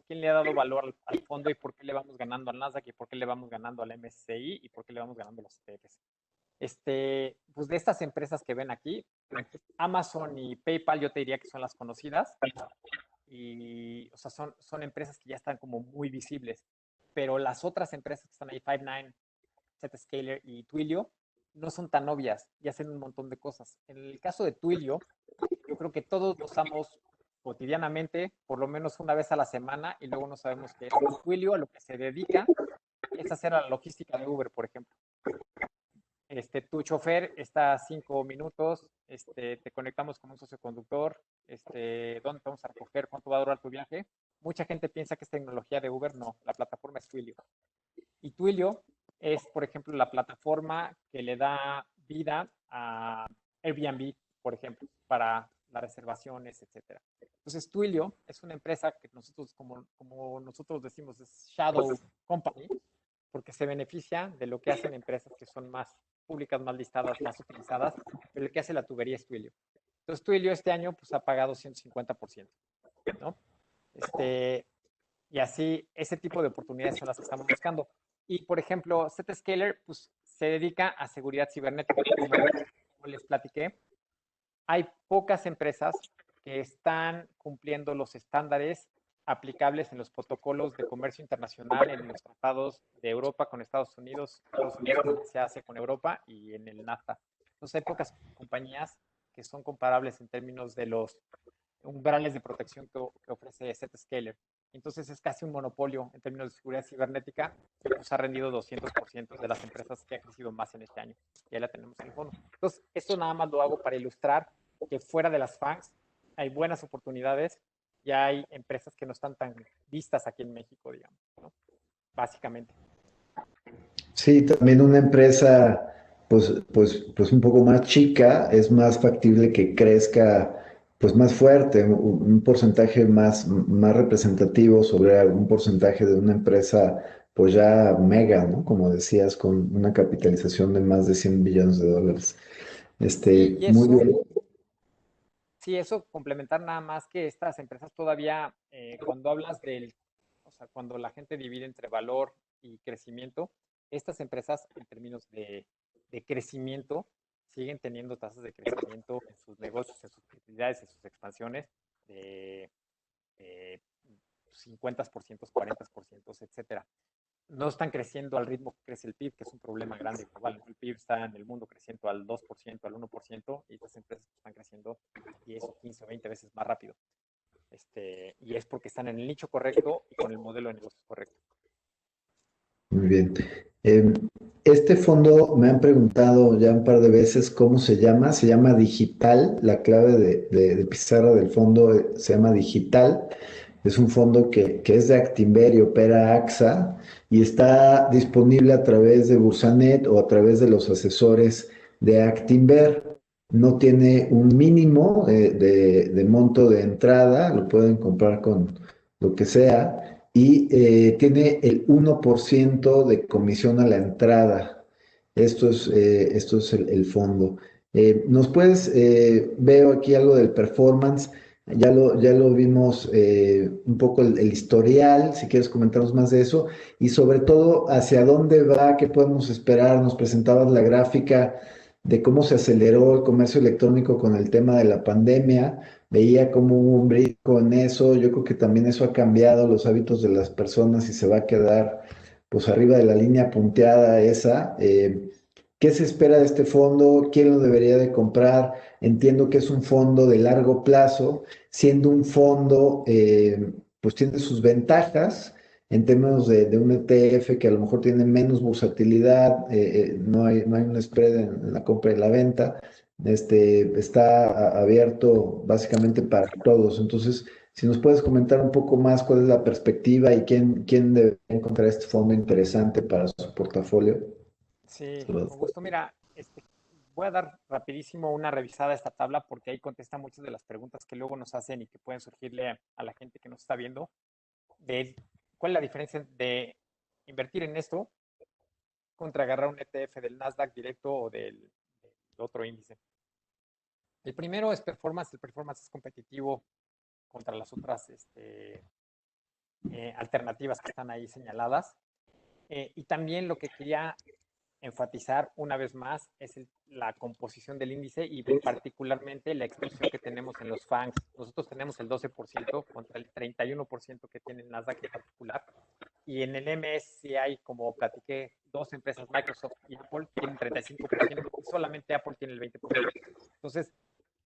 le ha dado valor al fondo y por qué le vamos ganando al Nasdaq y por qué le vamos ganando al MSCI y por qué le vamos ganando a los ETFs. Pues de estas empresas que ven aquí, Amazon y PayPal yo te diría que son las conocidas y, o sea, son empresas que ya están como muy visibles, pero las otras empresas que están ahí, Five9, Zscaler y Twilio, no son tan obvias y hacen un montón de cosas. En el caso de Twilio, yo creo que todos lo usamos cotidianamente, por lo menos una vez a la semana, y luego no sabemos qué es. Twilio a lo que se dedica es hacer la logística de Uber, por ejemplo. Tu chofer está a 5 minutos, te conectamos con un socioconductor, dónde te vamos a recoger, cuánto va a durar tu viaje. Mucha gente piensa que es tecnología de Uber, no, la plataforma es Twilio. Y Twilio es, por ejemplo, la plataforma que le da vida a Airbnb, por ejemplo, para las reservaciones, etcétera. Entonces, Twilio es una empresa que nosotros, como nosotros decimos, es Shadow Company, porque se beneficia de lo que hacen empresas que son más públicas, más listadas, más utilizadas, pero el que hace la tubería es Twilio. Entonces, Twilio este año pues, ha pagado 150%, ¿no? Y así, ese tipo de oportunidades son las que estamos buscando. Y, por ejemplo, Zscaler pues, se dedica a seguridad cibernética. Como les platiqué, hay pocas empresas que están cumpliendo los estándares aplicables en los protocolos de comercio internacional en los tratados de Europa con Estados Unidos se hace con Europa y en el NAFTA. Entonces hay pocas compañías que son comparables en términos de los umbrales de protección que ofrece Zscaler. Entonces es casi un monopolio en términos de seguridad cibernética y pues ha rendido 200% de las empresas que ha crecido más en este año. Ya la tenemos en el fondo. Entonces, esto nada más lo hago para ilustrar que fuera de las FANGs hay buenas oportunidades y hay empresas que no están tan vistas aquí en México, digamos, ¿no? Básicamente. Sí, también una empresa, pues un poco más chica, es más factible que crezca, pues más fuerte, un porcentaje más representativo sobre un porcentaje de una empresa, pues ya mega, ¿no? Como decías, con una capitalización de más de 100 billones de dólares. Sí, y Muy eso, bien. sí, eso complementar nada más que estas empresas todavía, cuando hablas o sea, cuando la gente divide entre valor y crecimiento, estas empresas en términos de crecimiento siguen teniendo tasas de crecimiento en sus negocios, en sus utilidades, en sus expansiones de eh, 50%, 40%, etcétera. No están creciendo al ritmo que crece el PIB, que es un problema grande global. El PIB está en el mundo creciendo al 2%, al 1%, y estas empresas están creciendo 10 o 15 o 20 veces más rápido. Y es porque están en el nicho correcto y con el modelo de negocios correcto. Muy bien. Eh, este fondo me han preguntado ya un par de veces cómo se llama. Se llama Digital. La clave de pizarra del fondo se llama Digital. Es un fondo que es de Actinver y opera AXA y está disponible a través de Bursanet o a través de los asesores de Actinver. No tiene un mínimo de monto de entrada, lo pueden comprar con lo que sea y tiene el 1% de comisión a la entrada. Esto es el fondo. ¿Nos puedes, veo aquí algo del performance, ya lo vimos un poco el historial, si quieres comentarnos más de eso, y sobre todo hacia dónde va, qué podemos esperar. Nos presentabas la gráfica de cómo se aceleró el comercio electrónico con el tema de la pandemia. Veía como hubo un brinco en eso. Yo creo que también eso ha cambiado los hábitos de las personas y se va a quedar pues arriba de la línea punteada esa. ¿Qué se espera de este fondo? ¿Quién lo debería de comprar? Entiendo que es un fondo de largo plazo, siendo un fondo, pues tiene sus ventajas en términos de un ETF que a lo mejor tiene menos bursatilidad, no hay un spread en la compra y la venta, está abierto básicamente para todos. Entonces, si nos puedes comentar un poco más cuál es la perspectiva y quién debe encontrar este fondo interesante para su portafolio. Sí, con Saludos. gusto. Mira, voy a dar rapidísimo una revisada a esta tabla porque ahí contesta muchas de las preguntas que luego nos hacen y que pueden surgirle a la gente que nos está viendo de cuál es la diferencia de invertir en esto contra agarrar un ETF del Nasdaq directo o del otro índice. El primero es performance. El performance es competitivo contra las otras alternativas que están ahí señaladas. Y también lo que quería enfatizar una vez más es la composición del índice y particularmente la exposición que tenemos en los FANGs. Nosotros tenemos el 12% contra el 31% que tiene el Nasdaq en particular. Y en el MSCI, como platiqué, dos empresas, Microsoft y Apple, tienen 35% y solamente Apple tiene el 20%. Entonces,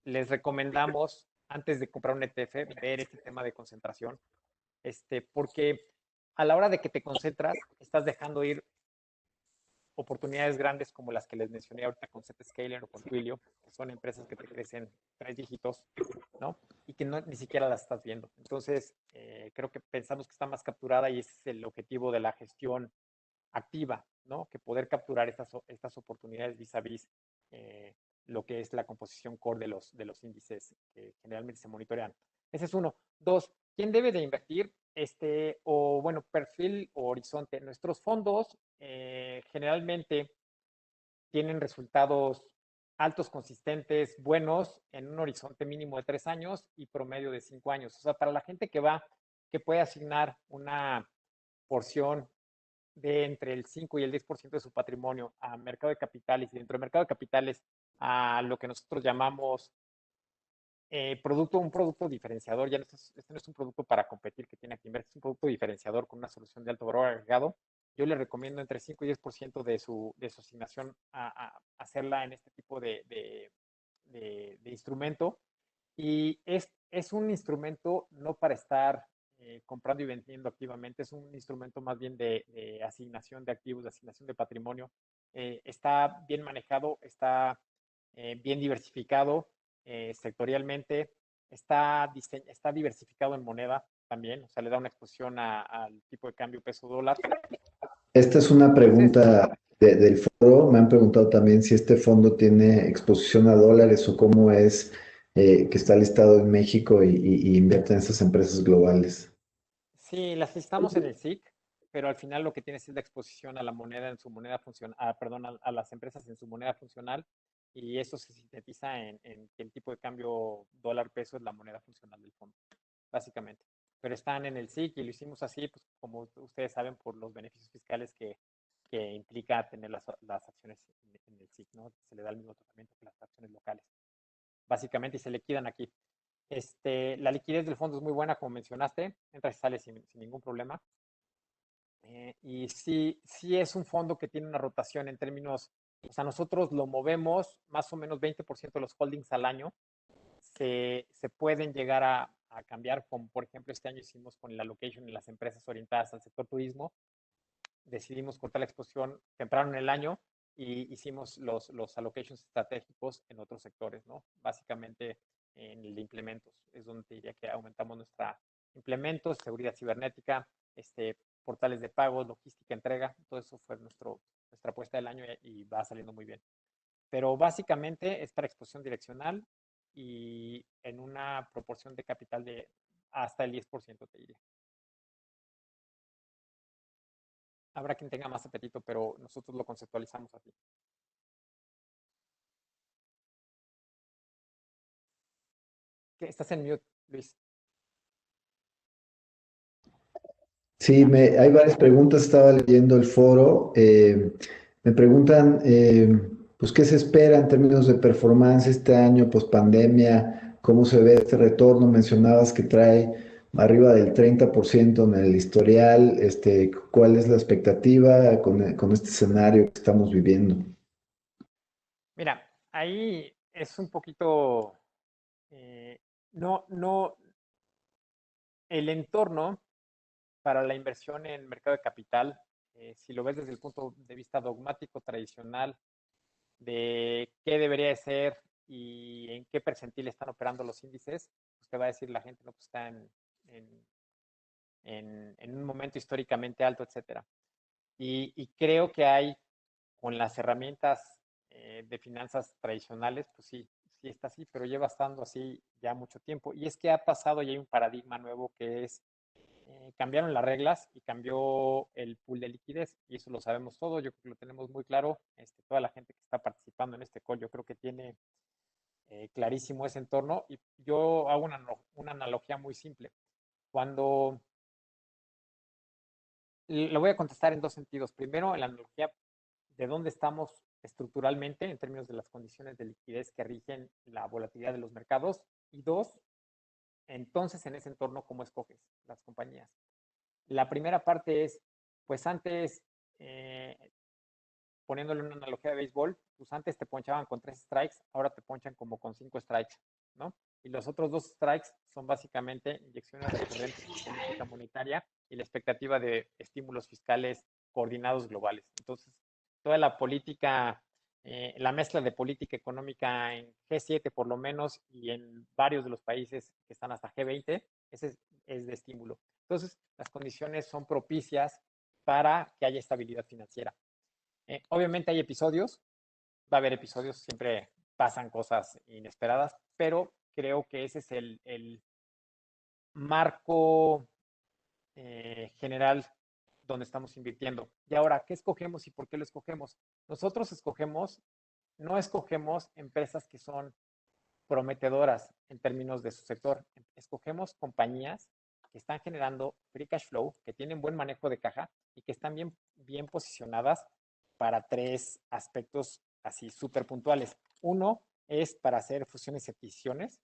les recomendamos, antes de comprar un ETF, ver este tema de concentración, porque a la hora de que te concentras, estás dejando ir oportunidades grandes como las que les mencioné ahorita con Zscaler o con Twilio, que son empresas que te crecen 3 dígitos, ¿no? Y que no, ni siquiera las estás viendo. Entonces, creo que pensamos que está más capturada y ese es el objetivo de la gestión activa, ¿no? Que poder capturar estas oportunidades vis a vis lo que es la composición core de los índices que generalmente se monitorean. Ese es uno. Dos, ¿quién debe de invertir? O bueno, perfil o horizonte. Nuestros fondos generalmente tienen resultados altos, consistentes, buenos en un horizonte mínimo de 3 años y promedio de 5 años. O sea, para la gente que puede asignar una porción de entre el 5 y el 10% de su patrimonio a mercado de capitales y dentro del mercado de capitales a lo que nosotros llamamos un producto diferenciador. Ya no este no es un producto para competir que tiene que invertir, es un producto diferenciador con una solución de alto valor agregado. Yo le recomiendo entre 5 y 10% de su asignación a hacerla en este tipo de instrumento. Y es un instrumento no para estar comprando y vendiendo activamente, es un instrumento más bien de asignación de activos, de asignación de patrimonio. Está bien manejado, está bien diversificado sectorialmente, está diversificado en moneda también, o sea, le da una exposición al tipo de cambio peso dólar Esta es una Entonces, pregunta del foro. Me han preguntado también si este fondo tiene exposición a dólares o cómo es que está listado en México y invierte en esas empresas globales. sí, las listamos en el SIC, pero al final lo que tienes es la exposición a la moneda en su moneda funcional, perdón, a las empresas en su moneda funcional, y eso se sintetiza en que el tipo de cambio dólar-peso es la moneda funcional del fondo, básicamente. Pero están en el SIC y lo hicimos así, pues como ustedes saben, por los beneficios fiscales que implica tener las acciones en el SIC, ¿no? Se le da el mismo tratamiento que las acciones locales, básicamente, y se liquidan aquí. La liquidez del fondo es muy buena, como mencionaste, entra y sale sin ningún problema. Y sí, sí es un fondo que tiene una rotación en términos, o sea, nosotros lo movemos más o menos 20% de los holdings al año. Se pueden llegar a cambiar, como por ejemplo este año hicimos con el allocation en las empresas orientadas al sector turismo. Decidimos cortar la exposición temprano en el año y hicimos los allocations estratégicos en otros sectores, ¿no? Básicamente en el de implementos, es donde te diría que aumentamos nuestra implementos, seguridad cibernética, portales de pagos, logística, entrega, todo eso fue nuestra apuesta del año y va saliendo muy bien. Pero básicamente es para exposición direccional y en una proporción de capital de hasta el 10%, te diría. Habrá quien tenga más apetito, pero nosotros lo conceptualizamos así. ¿Qué? Estás en mute, Luis. Sí, Ah, hay varias preguntas. Estaba leyendo el foro. Me preguntan, pues, ¿qué se espera en términos de performance este año, post pandemia? ¿Cómo se ve este retorno? Mencionabas que trae arriba del 30% en el historial. ¿Cuál es la expectativa con este escenario que estamos viviendo? mira, ahí es un poquito, no, no, el entorno para la inversión en mercado de capital, si lo ves desde el punto de vista dogmático, tradicional, de qué debería de ser y en qué percentil están operando los índices, pues te va a decir la gente, no, pues está en, en un momento históricamente alto, etcétera. Y creo que hay, con las herramientas de finanzas tradicionales, pues sí, sí está así, pero lleva estando así ya mucho tiempo. Y es que ha pasado y hay un paradigma nuevo que es, cambiaron las reglas y cambió el pool de liquidez. Y eso lo sabemos todos, yo creo que lo tenemos muy claro. Toda la gente que está participando en este call, yo creo que tiene clarísimo ese entorno. Y yo hago una analogía muy simple. Cuando lo voy a contestar en dos sentidos. Primero, en la analogía de dónde estamos estructuralmente en términos de las condiciones de liquidez que rigen la volatilidad de los mercados. Y dos, entonces en ese entorno, ¿cómo escoges las compañías? La primera parte es, pues antes, eh, poniéndole una analogía de béisbol, pues antes te ponchaban con 3 strikes, ahora te ponchan como con 5 strikes, ¿no? Y los otros 2 strikes son básicamente inyecciones recurrentes en política monetaria y la expectativa de estímulos fiscales coordinados globales. Entonces, toda la política, la mezcla de política económica en G7 por lo menos y en varios de los países que están hasta G20, ese es de estímulo. Entonces, las condiciones son propicias para que haya estabilidad financiera. Obviamente hay episodios, va a haber episodios, siempre pasan cosas inesperadas, pero creo que ese es el marco general donde estamos invirtiendo. Y ahora, ¿qué escogemos y por qué lo escogemos? Nosotros no escogemos empresas que son prometedoras en términos de su sector. Escogemos compañías que están generando free cash flow, que tienen buen manejo de caja y que están bien posicionadas para tres aspectos así súper puntuales. Uno es para hacer fusiones y adquisiciones.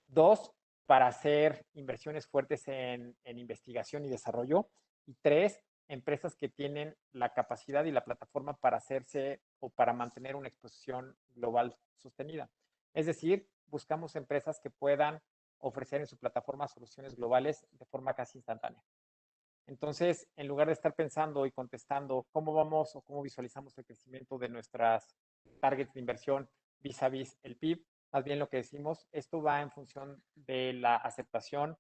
Dos, para hacer inversiones fuertes en investigación y desarrollo. Y tres, empresas que tienen la capacidad y la plataforma para hacerse o para mantener una exposición global sostenida. Es decir, buscamos empresas que puedan ofrecer en su plataforma soluciones globales de forma casi instantánea. Entonces, en lugar de estar pensando y contestando cómo vamos o cómo visualizamos el crecimiento de nuestras targets de inversión vis a vis el PIB, más bien lo que decimos, esto va en función de la aceptación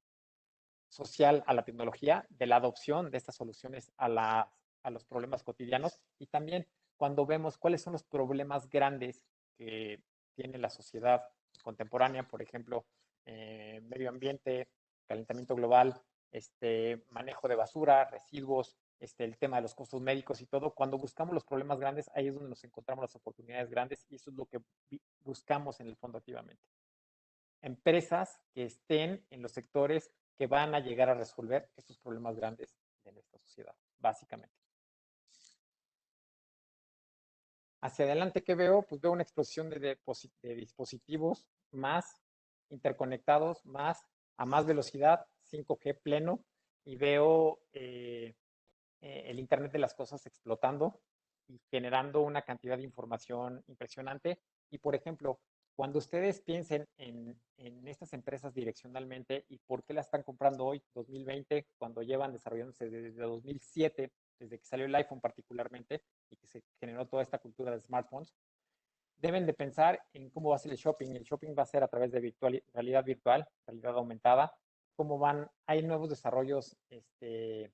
social a la tecnología, de la adopción de estas soluciones a a los problemas cotidianos y también cuando vemos cuáles son los problemas grandes que tiene la sociedad contemporánea, por ejemplo, medio ambiente, calentamiento global, manejo de basura, residuos, el tema de los costos médicos y todo. Cuando buscamos los problemas grandes, ahí es donde nos encontramos las oportunidades grandes y eso es lo que buscamos en el fondo activamente. Empresas que estén en los sectores que van a llegar a resolver estos problemas grandes de nuestra sociedad, básicamente. Hacia adelante, ¿qué veo? Pues veo una explosión de dispositivos más interconectados, más a más velocidad, 5G pleno, y veo el Internet de las cosas explotando y generando una cantidad de información impresionante. Y, por ejemplo, cuando ustedes piensen en estas empresas direccionalmente y por qué las están comprando hoy, 2020, cuando llevan desarrollándose desde 2007, desde que salió el iPhone particularmente, y que se generó toda esta cultura de smartphones, deben de pensar en cómo va a ser el shopping. El shopping va a ser a través de realidad virtual, realidad aumentada, cómo van, hay nuevos desarrollos que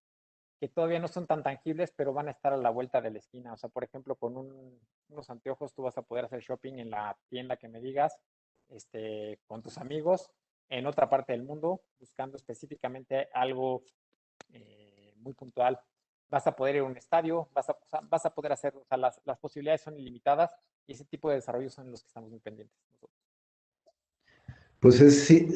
todavía no son tan tangibles, pero van a estar a la vuelta de la esquina. O sea, por ejemplo, con unos anteojos tú vas a poder hacer shopping en la tienda que me digas, con tus amigos, en otra parte del mundo, buscando específicamente algo muy puntual. Vas a poder ir a un estadio, o sea, vas a poder hacer, o sea, las posibilidades son ilimitadas y ese tipo de desarrollos son los que estamos muy pendientes nosotros. Pues es sí,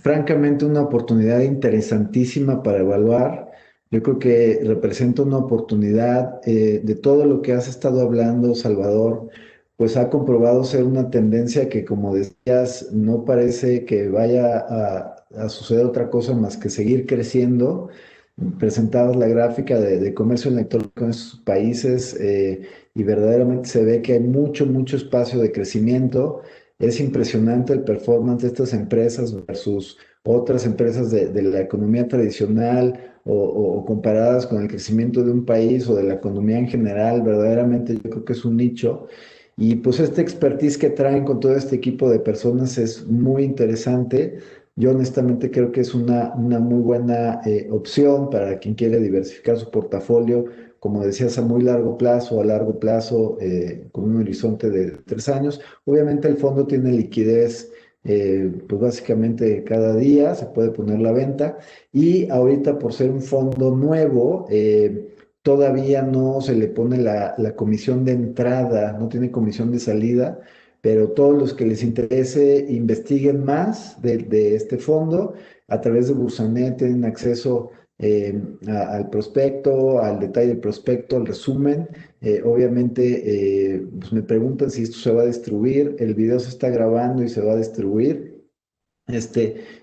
francamente una oportunidad interesantísima para evaluar. Yo creo que representa una oportunidad de todo lo que has estado hablando, Salvador, pues ha comprobado ser una tendencia que, como decías, no parece que vaya a suceder otra cosa más que seguir creciendo. Presentabas la gráfica de comercio electrónico en esos países y verdaderamente se ve que hay mucho, mucho espacio de crecimiento. Es impresionante el performance de estas empresas versus otras empresas de la economía tradicional o comparadas con el crecimiento de un país o de la economía en general. Verdaderamente yo creo que es un nicho. Y pues este expertise que traen con todo este equipo de personas es muy interesante. Yo honestamente creo que es una muy buena opción para quien quiere diversificar su portafolio, como decías, a muy largo plazo, a largo plazo, con un horizonte de 3 años. Obviamente el fondo tiene liquidez, pues básicamente cada día se puede poner la venta y ahorita por ser un fondo nuevo, todavía no se le pone la comisión de entrada, no tiene comisión de salida, pero todos los que les interese investiguen más de este fondo a través de Bursanet tienen acceso al prospecto, al detalle del prospecto, al resumen. Obviamente, pues me preguntan si esto se va a destruir. El video se está grabando y se va a destruir.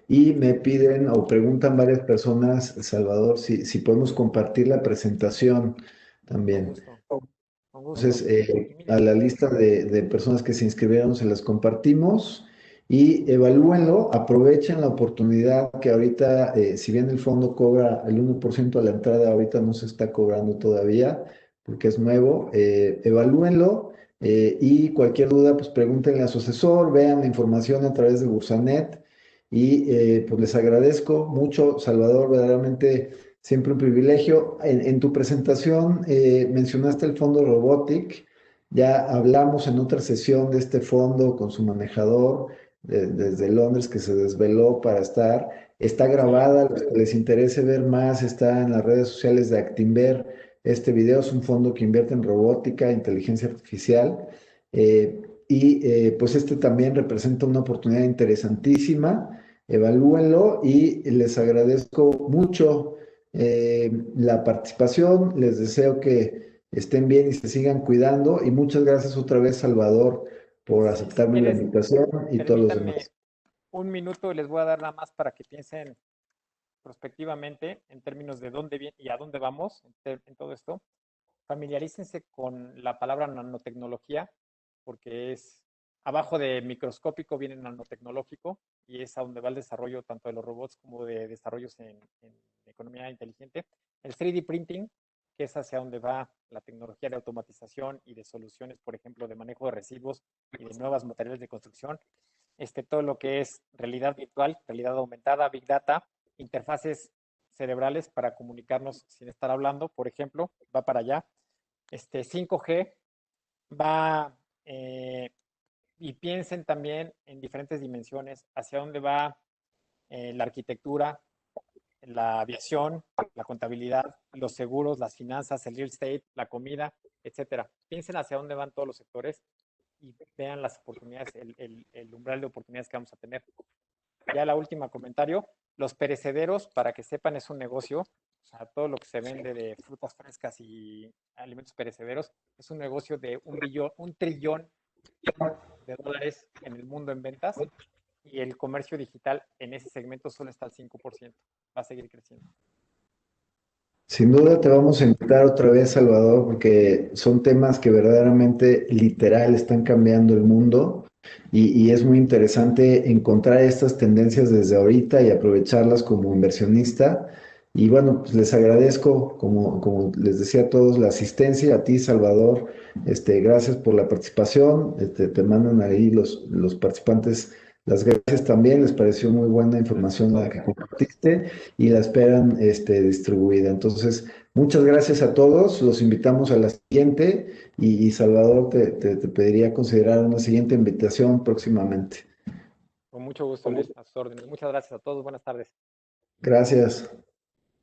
Y me piden o preguntan varias personas, Salvador, si podemos compartir la presentación Con también. gusto, con gusto. Entonces, Y a miren, la lista de personas que se inscribieron se las compartimos y evalúenlo, aprovechen la oportunidad que ahorita, si bien el fondo cobra el 1% a la entrada, ahorita no se está cobrando todavía porque es nuevo, evalúenlo y cualquier duda, pues pregúntenle a su asesor, vean la información a través de Bursanet y pues les agradezco mucho, Salvador, verdaderamente. Siempre un privilegio. En tu presentación mencionaste el fondo Robotic. Ya hablamos en otra sesión de este fondo con su manejador desde Londres que se desveló para estar. Está sí, grabada, los que les interese ver más, está en las redes sociales de Actinver. Este video es un fondo que invierte en robótica, inteligencia artificial. Pues este también representa una oportunidad interesantísima. Evalúenlo y les agradezco mucho la participación. Les deseo que estén bien y se sigan cuidando. Y muchas gracias otra vez, Salvador, por sí, si aceptarme la quieres, invitación y todos los permítanme demás. un minuto y les voy a dar nada más para que piensen prospectivamente en términos de dónde viene y a dónde vamos en todo esto. Familiarícense con la palabra nanotecnología, porque es abajo de microscópico viene nanotecnológico y es a donde va el desarrollo tanto de los robots como de desarrollos en economía inteligente. El 3D printing, que es hacia donde va la tecnología de automatización y de soluciones, por ejemplo, de manejo de residuos y de nuevos materiales de construcción. Todo lo que es realidad virtual, realidad aumentada, big data, interfaces cerebrales para comunicarnos sin estar hablando, por ejemplo, va para allá. 5G va, y piensen también en diferentes dimensiones, hacia dónde va la arquitectura, la aviación, la contabilidad, los seguros, las finanzas, el real estate, la comida, etcétera. Piensen hacia dónde van todos los sectores y vean las oportunidades, el umbral de oportunidades que vamos a tener. Ya la última comentario, los perecederos, para que sepan, es un negocio. O sea, todo lo que se vende de frutas frescas y alimentos perecederos es un negocio de un trillón de dólares en el mundo en ventas, y el comercio digital en ese segmento solo está al 5%. Va a seguir creciendo. Sin duda te vamos a invitar otra vez, Salvador, porque son temas que verdaderamente literal están cambiando el mundo y es muy interesante encontrar estas tendencias desde ahorita y aprovecharlas como inversionista. Y bueno, pues les agradezco, como les decía a todos, la asistencia, a ti, Salvador, gracias por la participación, te mandan ahí los participantes las gracias también, les pareció muy buena información la que compartiste y la esperan distribuida. Entonces, muchas gracias a todos. Los invitamos a la siguiente y Salvador te pediría considerar una siguiente invitación próximamente. Con mucho gusto, Luis, a sus órdenes. Muchas gracias a todos. Buenas tardes. Gracias.